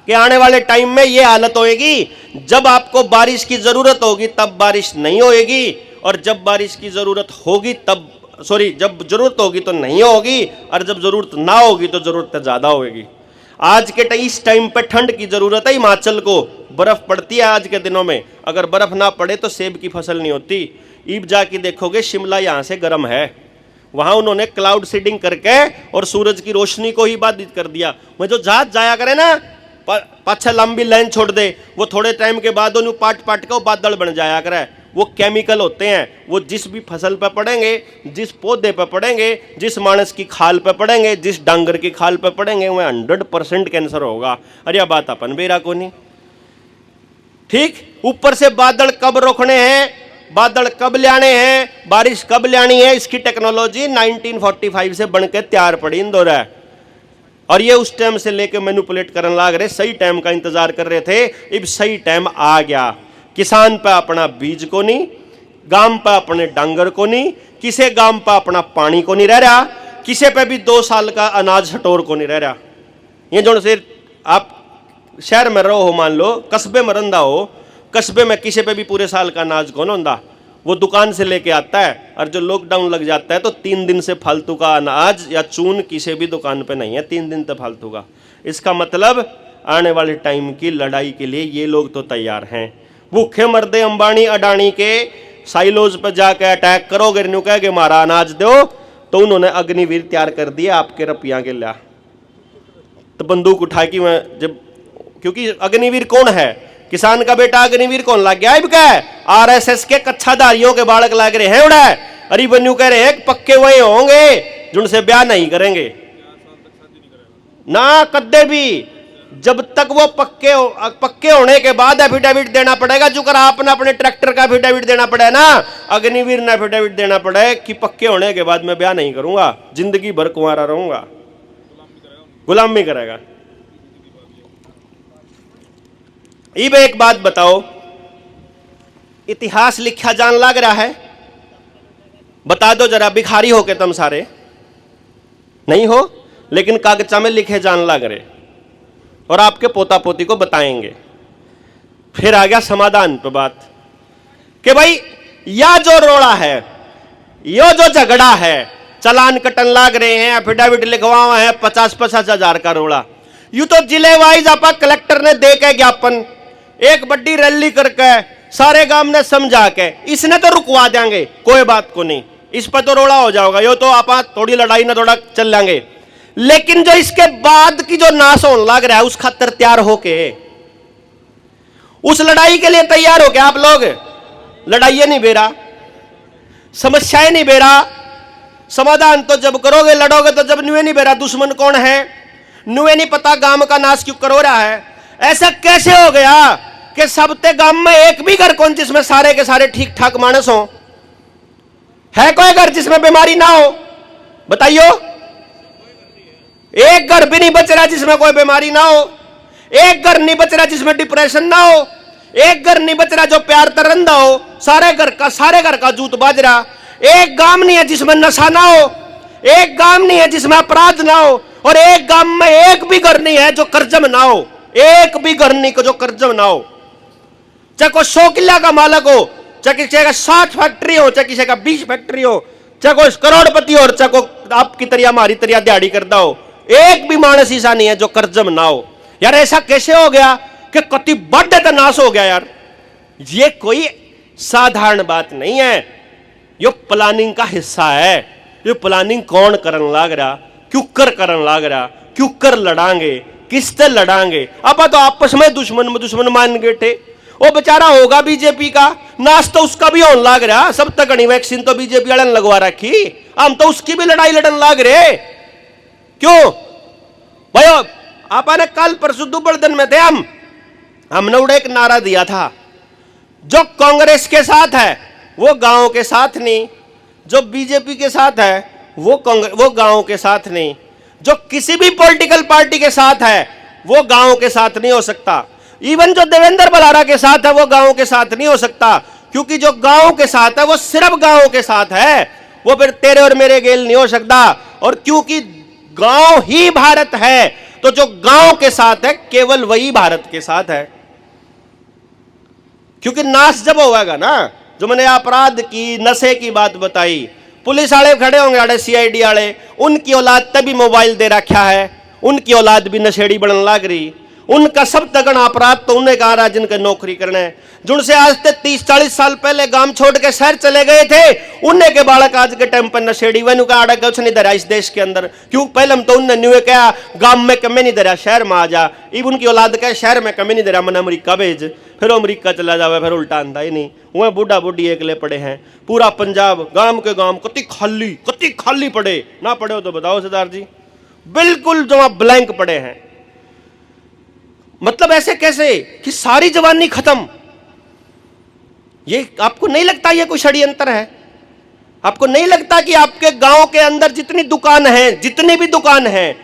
कि आने वाले टाइम में ये हालत होएगी, जब आपको बारिश की जरूरत होगी तब बारिश नहीं होएगी, और जब बारिश की जरूरत होगी तब जब जरूरत होगी तो नहीं होगी, और जब जरूरत ना होगी तो जरूरत ज्यादा होगी। आज के इस टाइम पे ठंड की जरूरत है हिमाचल को, बर्फ पड़ती है आज के दिनों में, अगर बर्फ ना पड़े तो सेब की फसल नहीं होती। ईब जाके देखोगे शिमला यहाँ से गर्म है, वहां उन्होंने क्लाउड सीडिंग करके और सूरज की रोशनी को ही बाधित कर दिया। वह जो जहाज जाया करे ना, पाछा लंबी लाइन छोड़ दे, वो थोड़े टाइम के बाद उन्हें पाट पाट के बादल बन जाया करे। वो केमिकल होते हैं, वो जिस भी फसल पे पड़ेंगे, जिस पौधे पे पड़ेंगे, जिस मानस की खाल पे पड़ेंगे, जिस डांगर की खाल पे पड़ेंगे, वह 100% कैंसर होगा। अरे यह बात अपन बेरा को नहीं। ठीक, ऊपर से बादल कब रोकने हैं, बादल कब लाने हैं, बारिश कब लानी है, इसकी टेक्नोलॉजी 1945 से बनकर तैयार पड़ी इंदौर है। और ये उस टाइम से लेके मैनिपुलेट करने लग रहे, सही टाइम का इंतजार कर रहे थे, अब सही टाइम आ गया। किसान पे अपना बीज को नहीं, गांव पे अपने डांगर को नहीं, किसे गांव पे अपना पानी को नहीं रह रहा, किसे पे भी 2 साल का अनाज हटोर को नहीं रह रहा। ये जो से आप शहर में रहो हो, मान लो कस्बे में रंदा हो, कस्बे में किसी पे भी पूरे साल का अनाज कौन होता, वो दुकान से लेके आता है। और जो लॉकडाउन लग जाता है तो 3 दिन से फालतू का अनाज या चून किसी भी दुकान पे नहीं है, 3 दिन तक फालतू का। इसका मतलब आने वाले टाइम की लड़ाई के लिए ये लोग तो तैयार हैं। भूखे मर्दे अंबानी अडानी के साइलोज पर जाकर अटैक करोगे, न्यू कह के मारा अनाज दो, तो उन्होंने अग्निवीर तैयार कर दिया आपके रपिया के लिया। तो बंदूक उठा की मैं जब, क्योंकि अग्निवीर कौन है, किसान का बेटा अग्निवीर कौन लग गया, क्या आरएसएस के कच्छाधारियों के बालक लाग रहे हैं उड़ा। अरे बन्यू कह रहे हैं पक्के वही होंगे जिनसे ब्याह नहीं करेंगे ना कद्दे भी, जब तक वो पक्के होने के बाद एफिडेविट देना पड़ेगा। जो कर आपने अपने ट्रैक्टर का एफिडेविट देना पड़े ना, अग्निवीर ने एफिडेविट देना पड़े कि पक्के होने के बाद मैं ब्याह नहीं करूंगा, जिंदगी भर कुंवारा रहूंगा, गुलामी करेगा। इब एक बात बताओ, इतिहास लिखा जान लग रहा है, बता दो जरा, भिखारी हो के तुम सारे नहीं हो, लेकिन कागजा में लिखे जान लग रहे, और आपके पोता पोती को बताएंगे। फिर आ गया समाधान पे बात कि भाई या जो रोड़ा है, यो जो झगड़ा है, चालान कटन लाग रहे हैं, एफिडेविट लिखवा है 50-50 हजार का रोड़ा। यू तो जिले वाइज आप कलेक्टर ने दे के ज्ञापन, एक बड़ी रैली करके सारे गांव ने समझा के इसने तो रुकवा देंगे, कोई बात को नहीं, इस पर तो रोड़ा हो जाएगा, यो तो आप थोड़ी लड़ाई ना थोड़ा चल लेंगे। लेकिन जो इसके बाद की जो नाश होने लग रहा है, उस खातर तैयार होके, उस लड़ाई के लिए तैयार होके आप लोग लड़ाइयां नहीं बेरा, समस्याएं नहीं बेरा, समाधान तो जब करोगे लड़ोगे तो जब नुए नहीं बेरा दुश्मन कौन है, नुए नहीं पता गांव का नाश क्यों करो रहा है। ऐसा कैसे हो गया कि सबते गांव में एक भी घर कौन जिसमें सारे के सारे ठीक ठाक मानस हो? है कोई घर जिसमें बीमारी ना हो? बताइयो, एक घर भी नहीं बच रहा जिसमें कोई बीमारी ना हो, एक घर नहीं बच रहा जिसमें डिप्रेशन ना हो, एक घर नहीं बच रहा जो प्यार तरंदा हो, सारे घर का जूत बाज रहा। एक गांव नहीं है जिसमें नशा ना हो, एक गांव नहीं है जिसमें अपराध ना हो, और एक गांव में एक भी घर नहीं है जो कर्जम ना हो, एक भी घर नहीं जो कर्जम ना हो। चाहे कोई 100 किला का मालक हो, चाहे किसी का 60 फैक्ट्री हो, चाहे किसी का 20 फैक्ट्री हो, चाहे कोई करोड़पति हो, चाहे कोई आपकी तरह हमारी तरह दिहाड़ी करता हो, एक भी मानस ऐसा नहीं है जो कर्जम ना हो। यार ऐसा कैसे हो गया कि कति बड़ नाश हो गया यार? ये कोई साधारण बात नहीं है, ये प्लानिंग का हिस्सा है। ये प्लानिंग कौन करन लाग रहा, क्यों करन लाग रहा, क्यों कर लड़ांगे, किससे लड़ांगे? अब तो आपस में दुश्मन मान गए थे। वो बेचारा होगा बीजेपी का नाश तो उसका भी होने लाग रहा, सब तक वैक्सीन तो बीजेपी वाले ने लगवा रखी, हम तो उसकी भी लड़ाई लड़न लाग रहे। क्यों भाई? आपने कल परसों दुबलदन में थे, हमने उड़े एक नारा दिया था, जो कांग्रेस के साथ है वो गांव के साथ नहीं, जो बीजेपी के साथ है वो गांव के साथ नहीं, जो किसी भी पॉलिटिकल पार्टी के साथ है वो गांव के साथ नहीं हो सकता। इवन जो देवेंद्र बलारा के साथ है वो गांव के साथ नहीं हो सकता, क्योंकि जो गांव के साथ है वो सिर्फ गांव के साथ है, वो फिर तेरे और मेरे गेल नहीं हो सकता। और क्योंकि गांव ही भारत है, तो जो गांव के साथ है केवल वही भारत के साथ है। क्योंकि नाश जब होगा ना, जो मैंने अपराध की, नशे की बात बताई, पुलिस वाले खड़े होंगे आड़े, सीआईडी वाले, उनकी औलाद तभी मोबाइल दे रखा है, उनकी औलाद भी नशेड़ी बनने लग रही, उनका सब तगड़ा अपराध तो उन्हें कहा रहा जिनके नौकरी करने हैं, जिनसे आज से 30-40 साल पहले गांव छोड़ के शहर चले गए थे, उन्हें के बालक आज के टाइम पर नशेड़ी वनु का आड़ा कुछ नहीं धरा इस देश के अंदर। क्यों? पहले हम तो उन्हें न्यू क्या गांव में कमी नहीं धरा, शहर में आ जा। इब उनकी औलाद का शहर में कमी नहीं धरा, मन अमरीका भेज, फिर अमरीका चला जावे, फिर उल्टा आंदा ही नहीं। वह बूढ़ा बूढ़ी एकले पड़े हैं, पूरा पंजाब गांव के गांव कति खाली पड़े। ना पड़े हो तो बताओ सरदार जी, बिल्कुल जो ब्लैंक पड़े हैं। मतलब ऐसे कैसे कि सारी जवानी खत्म? ये आपको नहीं लगता ये कोई षड्यंत्र है? आपको नहीं लगता कि आपके गांव के अंदर जितनी दुकान है, जितनी भी दुकान है,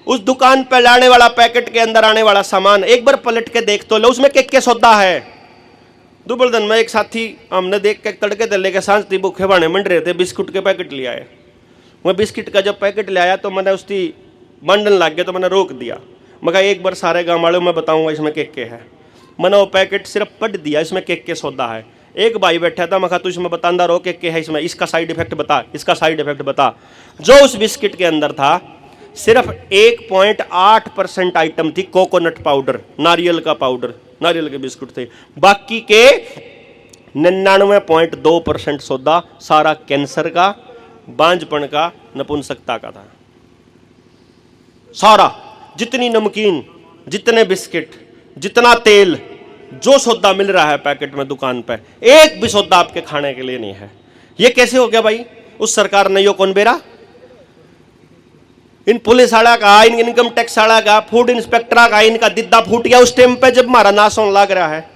उस दुकान पर लाने वाला पैकेट के अंदर आने वाला सामान एक बार पलट के देख तो लो, उसमें क्या सौदा है? दुबलदन में एक साथी हमने देख के तड़के तले के सांझ थी, भूखे बाने मंड रहे थे, बिस्कुट के पैकेट ले आए। मैं बिस्किट का जब पैकेट ले आया तो मैंने उसकी मंडन लग गया, तो मैंने रोक दिया। मैं कहा एक बार सारे गांव वालों में बताऊंगा इसमें के है। मैंने वो पैकेट सिर्फ पढ़ दिया, इसमें के सौदा है। एक भाई बैठा था, मैं कहा तू इसमें बतांदा रहो के है इसमें, इसका साइड इफेक्ट बता, इसका साइड इफेक्ट बता। जो उस बिस्किट के अंदर था सिर्फ 1.8% आइटम थी कोकोनट पाउडर, नारियल का पाउडर, नारियल के बिस्कुट थे। बाकी के 99.2% सौदा सारा कैंसर का, बांझपन का, नपुंसकता का था। सारा, जितनी नमकीन, जितने बिस्किट, जितना तेल, जो सौदा मिल रहा है पैकेट में दुकान पे, एक भी सौदा आपके खाने के लिए नहीं है। ये कैसे हो गया भाई? उस सरकार ने यो कौन बेरा? इन पुलिस वाला का, इन इनकम टैक्स वाला का, फूड इंस्पेक्टर का, इनका दिद्दा फूट गया उस टाइम पे जब हमारा नाश होने लग रहा है।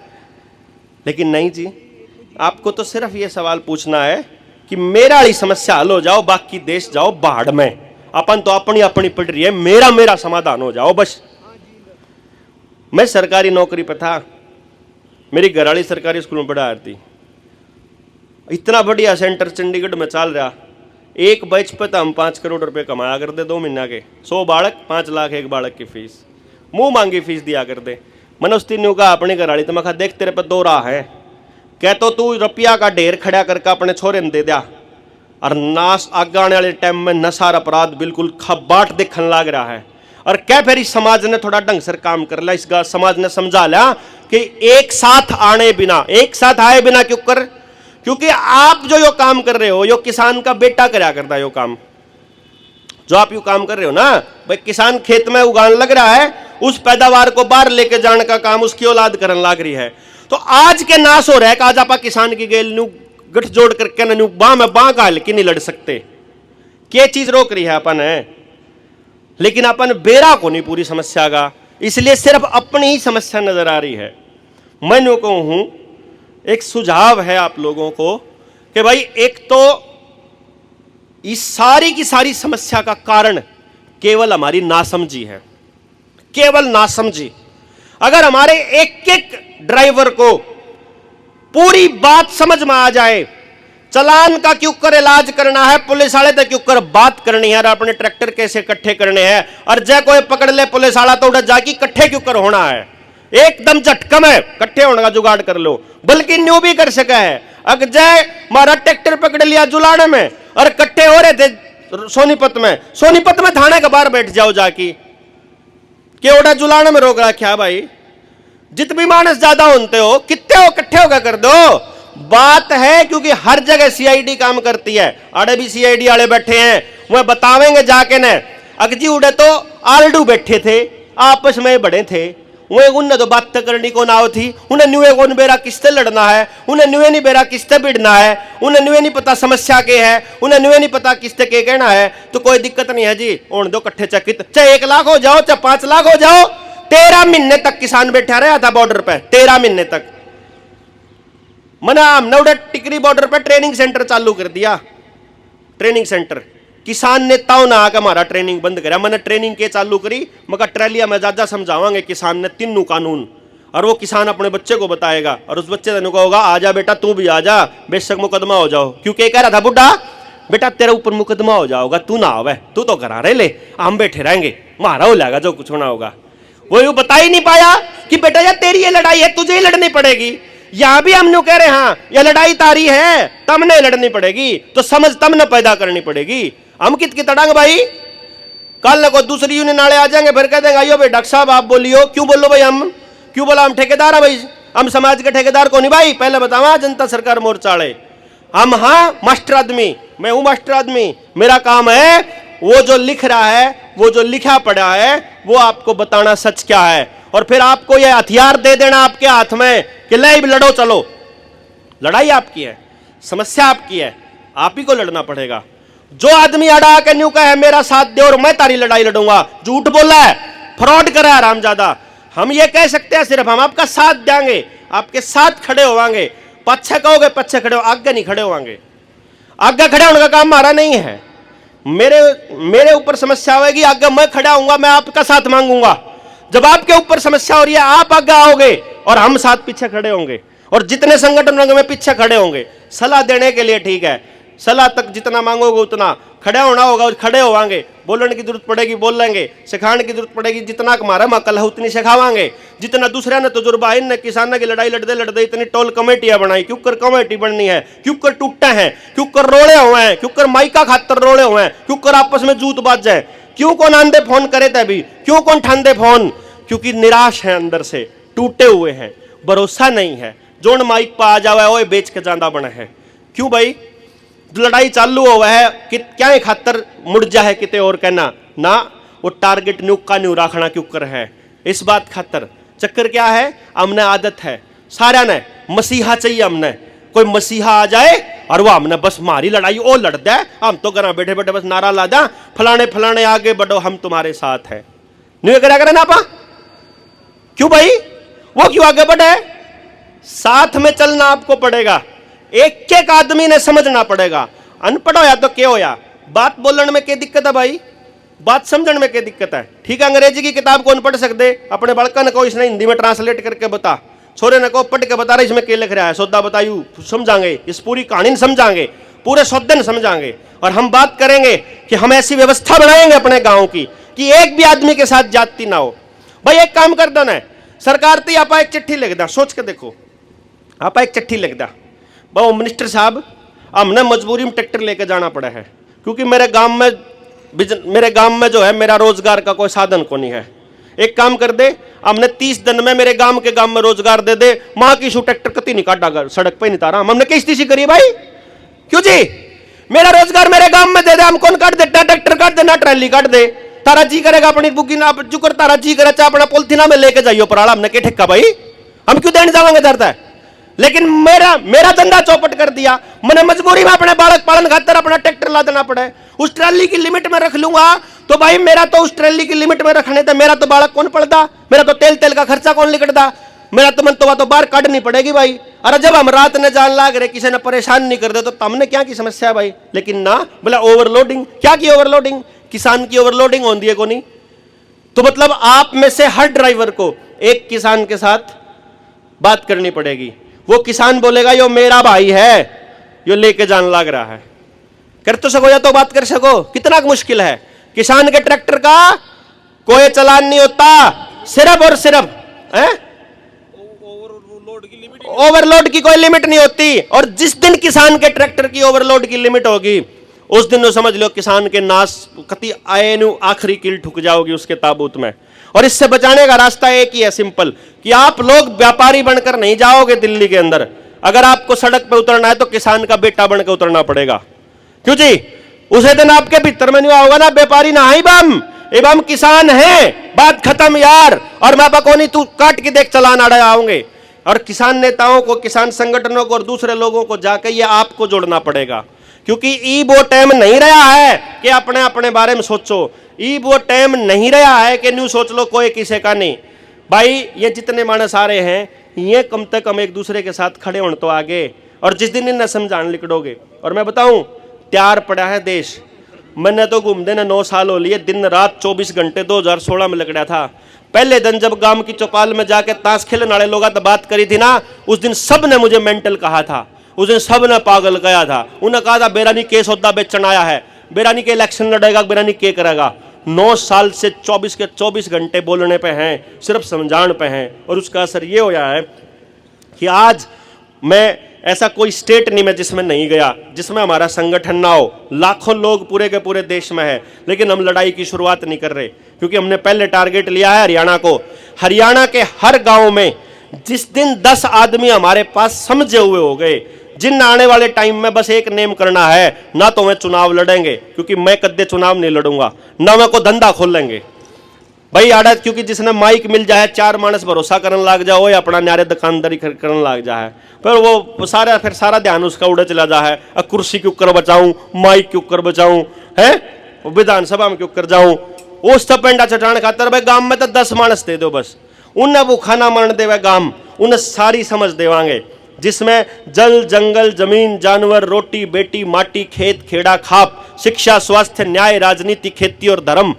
लेकिन नहीं जी, आपको तो सिर्फ ये सवाल पूछना है कि मेरा वाली समस्या हल हो जाओ, बाकी देश जाओ बाढ़ में। अपन तो अपनी अपनी पड़ रही है, मेरा समाधान हो जाओ बस। मैं सरकारी नौकरी पर था, मेरी घरवाली सरकारी स्कूल में पढ़ा रही थी। इतना बढ़िया सेंटर चंडीगढ़ में चल रहा, एक बैच पे तो हम 5 करोड़ रुपए कमाया करते 2 महीना के। 100 बालक 5 लाख एक बालक की फीस, मुंह मांगी फीस दिया करते। मैंने उस तीनों का अपनी घरवाली, तो मैं कहा देख तेरे पे 2 राह है, कह तो तू रुपया का ढेर खड़ा करके अपने छोरे ने दे दिया, और नाश आगे आने वाले टाइम में नशा अपराध बिल्कुल खबाट दिखने लग रहा है। और क्या फिर इस समाज ने थोड़ा ढंग से काम कर लिया, इस समाज ने समझा लिया कि एक साथ आए बिना क्यों कर? क्योंकि आप जो यो काम कर रहे हो, यो किसान का बेटा करा करता है। यो काम जो आप यो काम कर रहे हो ना भाई, किसान खेत में उगाने लग रहा है, उस पैदावार को बाहर लेके जाने का काम उसकी औलाद करने लग रही है। तो आज के नाश हो रहा है कि आज आप किसान की गेल न्यू गठजोड़ करके न्यू बां में बां का लेके नहीं लड़ सकते। क्या चीज रोक रही है अपन है, लेकिन अपन बेरा को नहीं पूरी समस्या का, इसलिए सिर्फ अपनी ही समस्या नजर आ रही है। मैं न्यू कहूं हूं, एक सुझाव है आप लोगों को कि भाई एक तो इस सारी की सारी समस्या का कारण केवल हमारी नासमझी है, केवल नासमझी। अगर हमारे एक एक ड्राइवर को पूरी बात समझ में आ जाए, चलान का क्यों कर इलाज करना है, पुलिस वाले तो क्यों कर बात करनी है, और अपने ट्रैक्टर कैसे इकट्ठे करने हैं, और जय कोई पकड़ ले पुलिस वाला तो उधर जाके इकट्ठे क्यों कर होना है, एकदम झटकम है इकट्ठे होने का जुगाड़ कर लो। बल्कि न्यू भी कर सका है, अगर जय मारा ट्रैक्टर पकड़ लिया जुलाने में और इकट्ठे हो रहे थे सोनीपत में थाने के बाहर बैठ जाओ जाके, के ओडा जुलाने में रोक रखा है भाई। जितनी मानस ज्यादा होते हो, कितने हो इकट्ठे होकर कर दो। बात है क्योंकि हर जगह सीआईडी काम करती है, आड़े भी सीआईडी वाले बैठे हैं, वह बतावेंगे जाके ने। अगजी उड़े तो आलडू बैठे थे, आपस में बड़े थे, वो उन्हें तो बात करनी को ना होती, उन्हें न्यूए कौन बेरा किससे लड़ना है, उन्हें न्यूए नहीं बेरा किससे भिड़ना है, उन्हें न्यूए नहीं पता समस्या के है, उन्हें न्यूए नहीं पता किससे के कहना है। तो कोई दिक्कत नहीं है जी, ओढ़ दो कट्ठे चकित, चाहे 1 लाख हो जाओ चाहे 5 लाख हो जाओ। 13 महीने तक किसान बैठा रहा था बॉर्डर पे, 13 महीने तक। मना हमने उड़े टिकरी बॉर्डर पे ट्रेनिंग सेंटर चालू कर दिया, ट्रेनिंग सेंटर। किसान नेताओं ने आकर हमारा ट्रेनिंग बंद करा। मैंने ट्रेनिंग के चालू करी, मगर ट्रेलिया में ज्यादा समझावांगे किसान ने तीनों कानून, और वो किसान अपने बच्चे को बताएगा, और उस बच्चे ने कहोगा आजा बेटा तू भी आजा, बेशक मुकदमा हो जाओ। क्योंकि कह रहा था बुढ़ा बेटा तेरे ऊपर मुकदमा हो जाओगा, तू ना आवे, तू तो करा रहे ले, हम बैठे रहेंगे, हमारा हो जाएगा जो कुछ होना होगा। वो यूं बता ही नहीं पाया कि बेटा यार तेरी ये लड़ाई है, तुझे ही लड़नी पड़ेगी। यहां भी हम यूं कह रहे हाँ ये लड़ाई तारी है, तमने लड़नी पड़ेगी, तो समझ तमने पैदा करनी पड़ेगी। हम कित की तड़ांग भाई, कल को दूसरी यूनियन वाले आ जाएंगे, फिर कह देंगे आइयो भाई डॉक्टर साहब आप बोलियो, क्यों बोलो भाई, हम क्यों बोला, हम ठेकेदार है भाई, हम समाज के ठेकेदार को नहीं भाई। पहले बतावा जनता सरकार मोर्चा वाले हम, हाँ मास्टर आदमी, मैं हूं मास्टर आदमी, मेरा काम है वो जो लिख रहा है, वो जो लिखा पड़ा है वो आपको बताना सच क्या है, और फिर आपको ये हथियार दे देना आपके हाथ में कि ले लड़ो चलो। लड़ाई आपकी है, समस्या आपकी है, आप ही को लड़ना पड़ेगा। जो आदमी अड़ा के न्यू का है मेरा साथ दे और मैं तारी लड़ाई लड़ूंगा, झूठ बोला है, फ्रॉड करा है रामजादा। हम ये कह सकते हैं सिर्फ हम आपका साथ देंगे, आपके साथ खड़े होवांगे, पीछे कहोगे पीछे खड़े हो, आगे नहीं खड़े होवांगे। आगे खड़े होने का काम हमारा नहीं है। मेरे ऊपर समस्या होगी, आगे मैं खड़ा हूंगा, मैं आपका साथ मांगूंगा। जब आपके ऊपर समस्या हो रही है आप आगे आओगे और हम साथ पीछे खड़े होंगे, और जितने संगठन होंगे में पीछे खड़े होंगे सलाह देने के लिए। ठीक है, सलाह तक जितना मांगोगे उतना खड़े होना होगा, और खड़े होवांगे। बोलने की जरूरत पड़ेगी बोल लेंगे, सिखाने की जरूरत पड़ेगी, जितना हमारा मकल है उतनी सिखावांगे, जितना दूसरे ने तजुर्बा है। इनने किसानों की लड़ाई लड़ते लड़ते इतनी टोल कमेटियां बनाई, क्यों कर कमेटी बननी है, क्यों कर टूटे हैं, क्यों कर रोड़े हुए हैं, क्यों कर माइका खातर रोड़े हुए हैं, क्यों कर आपस में जूत बाज जाए, क्यों कौन आंदे फोन करे तभी, क्यों कौन ठांदे फोन, क्योंकि निराश है, अंदर से टूटे हुए हैं, भरोसा नहीं है। जोन माइक पर आ जावे वो बेच के ज्यादा बने है। क्यों भाई, लड़ाई चालू हुआ है कि क्या खातर मुड़ जाए किते और कहना ना, वो टारगेट न्यू का न्यू रखना क्यों कर है, इस बात खातर। चक्कर क्या है, हमने आदत है सारा ने मसीहा चाहिए, हमने कोई मसीहा आ जाए और वो हमने बस मारी लड़ाई वो लड़ दे, हम तो घर बैठे बैठे बस नारा ला दा फलाने फलाने आगे बढ़ो हम तुम्हारे साथ है। नहीं करा करें ना पा, क्यों भाई, वो क्यों आगे बढ़े, साथ में चलना आपको पड़ेगा, एक एक आदमी ने समझना पड़ेगा। अनपढ़ होया तो क्या होया, बात बोलने में क्या दिक्कत है भाई, बात समझने में क्या दिक्कत है। ठीक है, अंग्रेजी की किताब कौन पढ़ सकते, अपने बड़का ने को इसने हिंदी में ट्रांसलेट करके बता, छोरे ने को पढ़ के बता रहे इसमें क्या लिख रहा है, सौदा बतायू समझाएंगे, इस पूरी कहानी समझाएंगे, पूरे सौदे समझाएंगे। और हम बात करेंगे कि हम ऐसी व्यवस्था बनाएंगे अपने गांव की कि एक भी आदमी के साथ जाति ना हो। भाई एक काम कर दो ना, सरकार तो आप एक चिट्ठी लिख दा, सोच के देखो, आप एक चिट्ठी लिख दा, बहु मिनिस्टर साहब हमने मजबूरी में ट्रैक्टर लेके जाना पड़ा है, क्योंकि मेरे गांव में जो है मेरा रोजगार का कोई साधन को नहीं है। एक काम कर दे, हमने 30 दिन में मेरे गांव में रोजगार दे दे, मां की शू ट्रैक्टर कती नहीं काटा, सड़क पे नहीं तारा, हमने किस्ती करी भाई, क्यों जी, मेरा रोजगार मेरे गांव में दे दे, हम कौन काट दे, ट्रैक्टर काट दे ना ट्रैली काट दे, तारा जी करेगा अपनी बुकिंग जुकर, तारा जी करे अपना पोलिथीना में लेके जाइयो पराड़ा, हमने क्या ठेका भाई, हम क्यों देने जावांगे डरता है। लेकिन मेरा धंधा चौपट कर दिया, मैंने मजबूरी में अपने बालक पालन खातर अपना ट्रैक्टर ला देना पड़े, उस ट्रैली की लिमिट में रख लूंगा तो भाई मेरा तो उस ट्रैली की लिमिट में रखने थे, मेरा तो बालक कौन पड़ता, मेरा तो तेल का खर्चा कौन निकलता, मेरा तो मन तो बाहर काटनी पड़ेगी भाई। अरे जब हम रात ने जान लाग रहे, किसी ने परेशान नहीं कर दे तो हमने क्या की समस्या है भाई। लेकिन ना बोला ओवरलोडिंग, क्या की ओवरलोडिंग, किसान की ओवरलोडिंग होती है को नहीं, तो मतलब आप में से हर ड्राइवर को एक किसान के साथ बात करनी पड़ेगी। वो किसान बोलेगा यो मेरा भाई है, यो लेके जान लग रहा है, कर तो सको या तो बात कर सको, कितना मुश्किल है। किसान के ट्रैक्टर का कोई चालान नहीं होता, सिर्फ और सिर्फ ओवरलोड की कोई लिमिट नहीं होती, और जिस दिन किसान के ट्रैक्टर की ओवरलोड की लिमिट होगी उस दिन तो समझ लो किसान के नाश कति आए नु आखिरी कील ठुक जाओगी उसके ताबूत में। और इससे बचाने का रास्ता एक ही है, सिंपल, कि आप लोग व्यापारी बनकर नहीं जाओगे दिल्ली के अंदर, अगर आपको सड़क पे उतरना है तो किसान का बेटा बनकर उतरना पड़ेगा। क्यों जी, उसे दिन आपके भीतर में नहीं होगा ना व्यापारी ना ही बम, अब हम किसान हैं, बात खत्म यार। और मैं बकोनी तू काट के देख चलान आड़े आओगे। और किसान नेताओं को, किसान संगठनों को और दूसरे लोगों को जाके ये आपको जोड़ना पड़ेगा, क्योंकि ईब वो टाइम नहीं रहा है कि अपने अपने बारे में सोचो। ईब वो टाइम नहीं रहा है कि न्यू सोच लो कोई किसी का नहीं। भाई ये जितने मानस आ रहे हैं, ये कम से कम एक दूसरे के साथ खड़े होने तो आगे। और जिस दिन इन्हें समझाने निकलोगे, और मैं बताऊं तैयार पड़ा है देश। मैंने तो घूमते ने 9 साल हो लिए, दिन रात 24 घंटे 2016 में लगड़ा था। पहले दिन जब गांव की चौपाल में जाके ताश खेलने वाले लोग तो बात करी थी ना, उस दिन सब ने मुझे मेंटल कहा था, उस दिन सब ने पागल कहा था। उन्हें कहा था बेरानी के सौदा बेचन आया है, बेरानी के इलेक्शन लड़ेगा, बेरानी के करेगा। 9 साल से 24 के 24 घंटे बोलने पे हैं, सिर्फ समझाने पे हैं। और उसका असर ये होया है कि आज मैं ऐसा कोई स्टेट नहीं मैं जिसमें नहीं गया, जिसमें हमारा संगठन ना हो। लाखों लोग पूरे के पूरे देश में है, लेकिन हम लड़ाई की शुरुआत नहीं कर रहे, क्योंकि हमने पहले टारगेट लिया है हरियाणा को। हरियाणा के हर गांव में जिस दिन 10 आदमी हमारे पास समझे हुए हो गए, जिन आने वाले टाइम में बस एक नेम करना है, ना तो मैं चुनाव लड़ेंगे, क्योंकि मैं कद्दे चुनाव नहीं लड़ूंगा, ना मैं को धंधा खोल लेंगे भाई आड़ा। क्योंकि जिसने माइक मिल जाए, 4 मानस भरोसा करने लग जाओ, या अपना न्यारे दुकानदारी करने लग जाए, पर वो सारा ध्यान उसका उड़े चला जाए। कुर्सी क्यों कर बचाऊं, माइक क्यों कर बचाऊं, है विधानसभा में क्यों कर जाऊं। उस पेंडा चटाने खातर भाई गांव में तो 10 मानस दे दो बस, उन्हें वो खाना मरण देवे गांव, उन्हें सारी समझ देवांगे, जिसमें जल जंगल जमीन जानवर रोटी बेटी माटी खेत खेड़ा खाप शिक्षा स्वास्थ्य न्याय राजनीति खेती और धर्म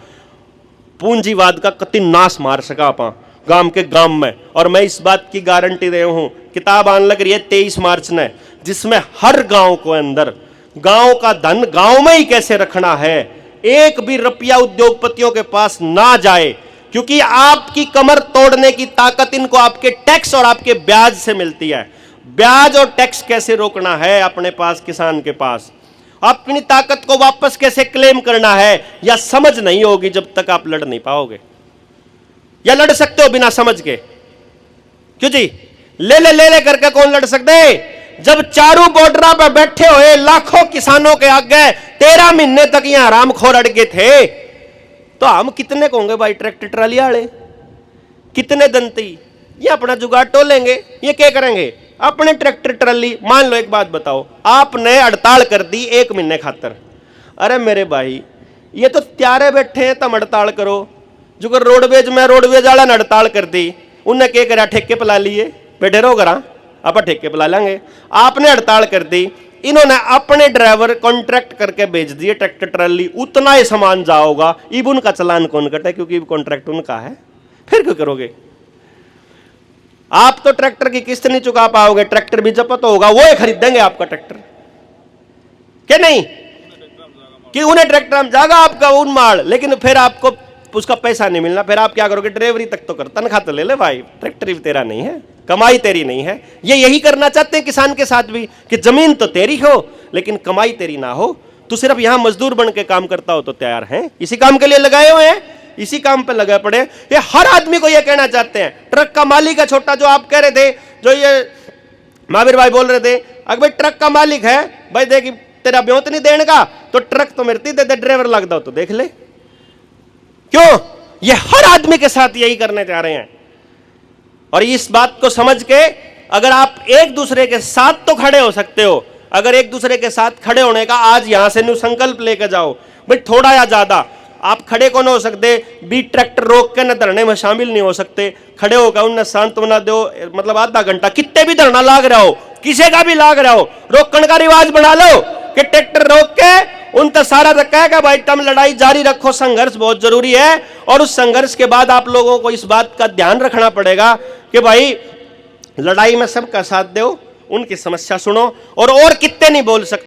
पूंजीवाद का कति नाश मार सका आपा गांव के गांव में। और मैं इस बात की गारंटी दे हूं, किताब आने लग रही है 23 मार्च ने, जिसमें हर गांव को अंदर गांव का धन गांव में ही कैसे रखना है, एक भी रुपया उद्योगपतियों के पास ना जाए, क्योंकि आपकी कमर तोड़ने की ताकत इनको आपके टैक्स और आपके ब्याज से मिलती है। ब्याज और टैक्स कैसे रोकना है अपने पास, किसान के पास अपनी ताकत को वापस कैसे क्लेम करना है, या समझ नहीं होगी जब तक आप लड़ नहीं पाओगे। या लड़ सकते हो बिना समझ के? क्यों जी, ले करके कौन लड़ सकते? जब चारों बॉर्डर पर बैठे हुए लाखों किसानों के आगे 13 महीने तक यहां हरामखोर अड़के थे, तो हम कितने होंगे भाई ट्रैक्टर ट्राली वाले, कितने दंती, ये अपना जुगाड़ टोलेंगे। ये क्या करेंगे अपने ट्रैक्टर ट्राली। मान लो एक बात बताओ, आपने हड़ताल कर दी 1 महीने खातर, अरे मेरे भाई ये तो त्यारे बैठे हैं, तम हड़ताल करो। जो कर रोडवेज में रोडवेज वाला ने हड़ताल कर दी, उनने क्या करा, ठेके पिला लिए, बैठे रहो करा आप ठेके पिला लेंगे। आपने हड़ताल कर दी, इन्होंने अपने ड्राइवर कॉन्ट्रैक्ट करके भेज दिए ट्रैक्टर ट्राली, उतना ही सामान जाओगा, इब उनका चलान कौन कटे, क्योंकि कॉन्ट्रैक्ट उनका है। फिर क्यों करोगे आप? तो ट्रैक्टर की किस्त नहीं चुका पाओगे, ट्रैक्टर भी जब्त होगा, वो ही खरीदेंगे आपका ट्रैक्टर, क्या नहीं? कि उन्हें ट्रैक्टर हम जागा आपका उन माल, लेकिन फिर आपको उसका पैसा नहीं मिलना। फिर आप क्या करोगे, ड्राइवरी तक तो कर, तनख्वाह तो ले ले भाई, ट्रैक्टर भी तेरा नहीं है, कमाई तेरी नहीं है। ये यही करना चाहते हैं किसान के साथ भी, कि जमीन तो तेरी हो लेकिन कमाई तेरी ना हो। तू सिर्फ यहां मजदूर बन के काम करता हो तो तैयार हैं, इसी काम के लिए लगाए हुए हैं, इसी काम पे लगे पड़े। ये हर आदमी को ये कहना चाहते हैं। ट्रक का मालिक है छोटा, जो आप कह रहे थे, जो ये महावीर भाई बोल रहे थे, अगर भाई ट्रक का मालिक है भाई, देख तेरा ब्योत नहीं देने का तो ट्रक तो मेरे दे दे, ड्राइवर लग दो तो देख ले। क्यों? ये हर आदमी के साथ यही करने जा रहे हैं। और इस बात को समझ के अगर आप एक दूसरे के साथ तो खड़े हो सकते हो, अगर एक दूसरे के साथ खड़े होने का आज यहां से न्यू संकल्प लेकर जाओ भाई, थोड़ा या ज्यादा आप खड़े कौन हो सकते, भी ट्रैक्टर रोक के न धरने में शामिल नहीं हो सकते, खड़े होकर उन्हें सांत्वना दो, मतलब आधा घंटा कितने भी धरना लाग रहा हो, किसी का भी लाग रहा हो, रोकण का रिवाज बना लो कि ट्रैक्टर रोक के उन तक सारा रखेगा भाई, तुम लड़ाई जारी रखो, संघर्ष बहुत जरूरी है। और उस संघर्ष के बाद आप लोगों को इस बात का ध्यान रखना पड़ेगा कि भाई लड़ाई में सबका साथ दो, उनकी समस्या सुनो, और कितने नहीं बोल सकते।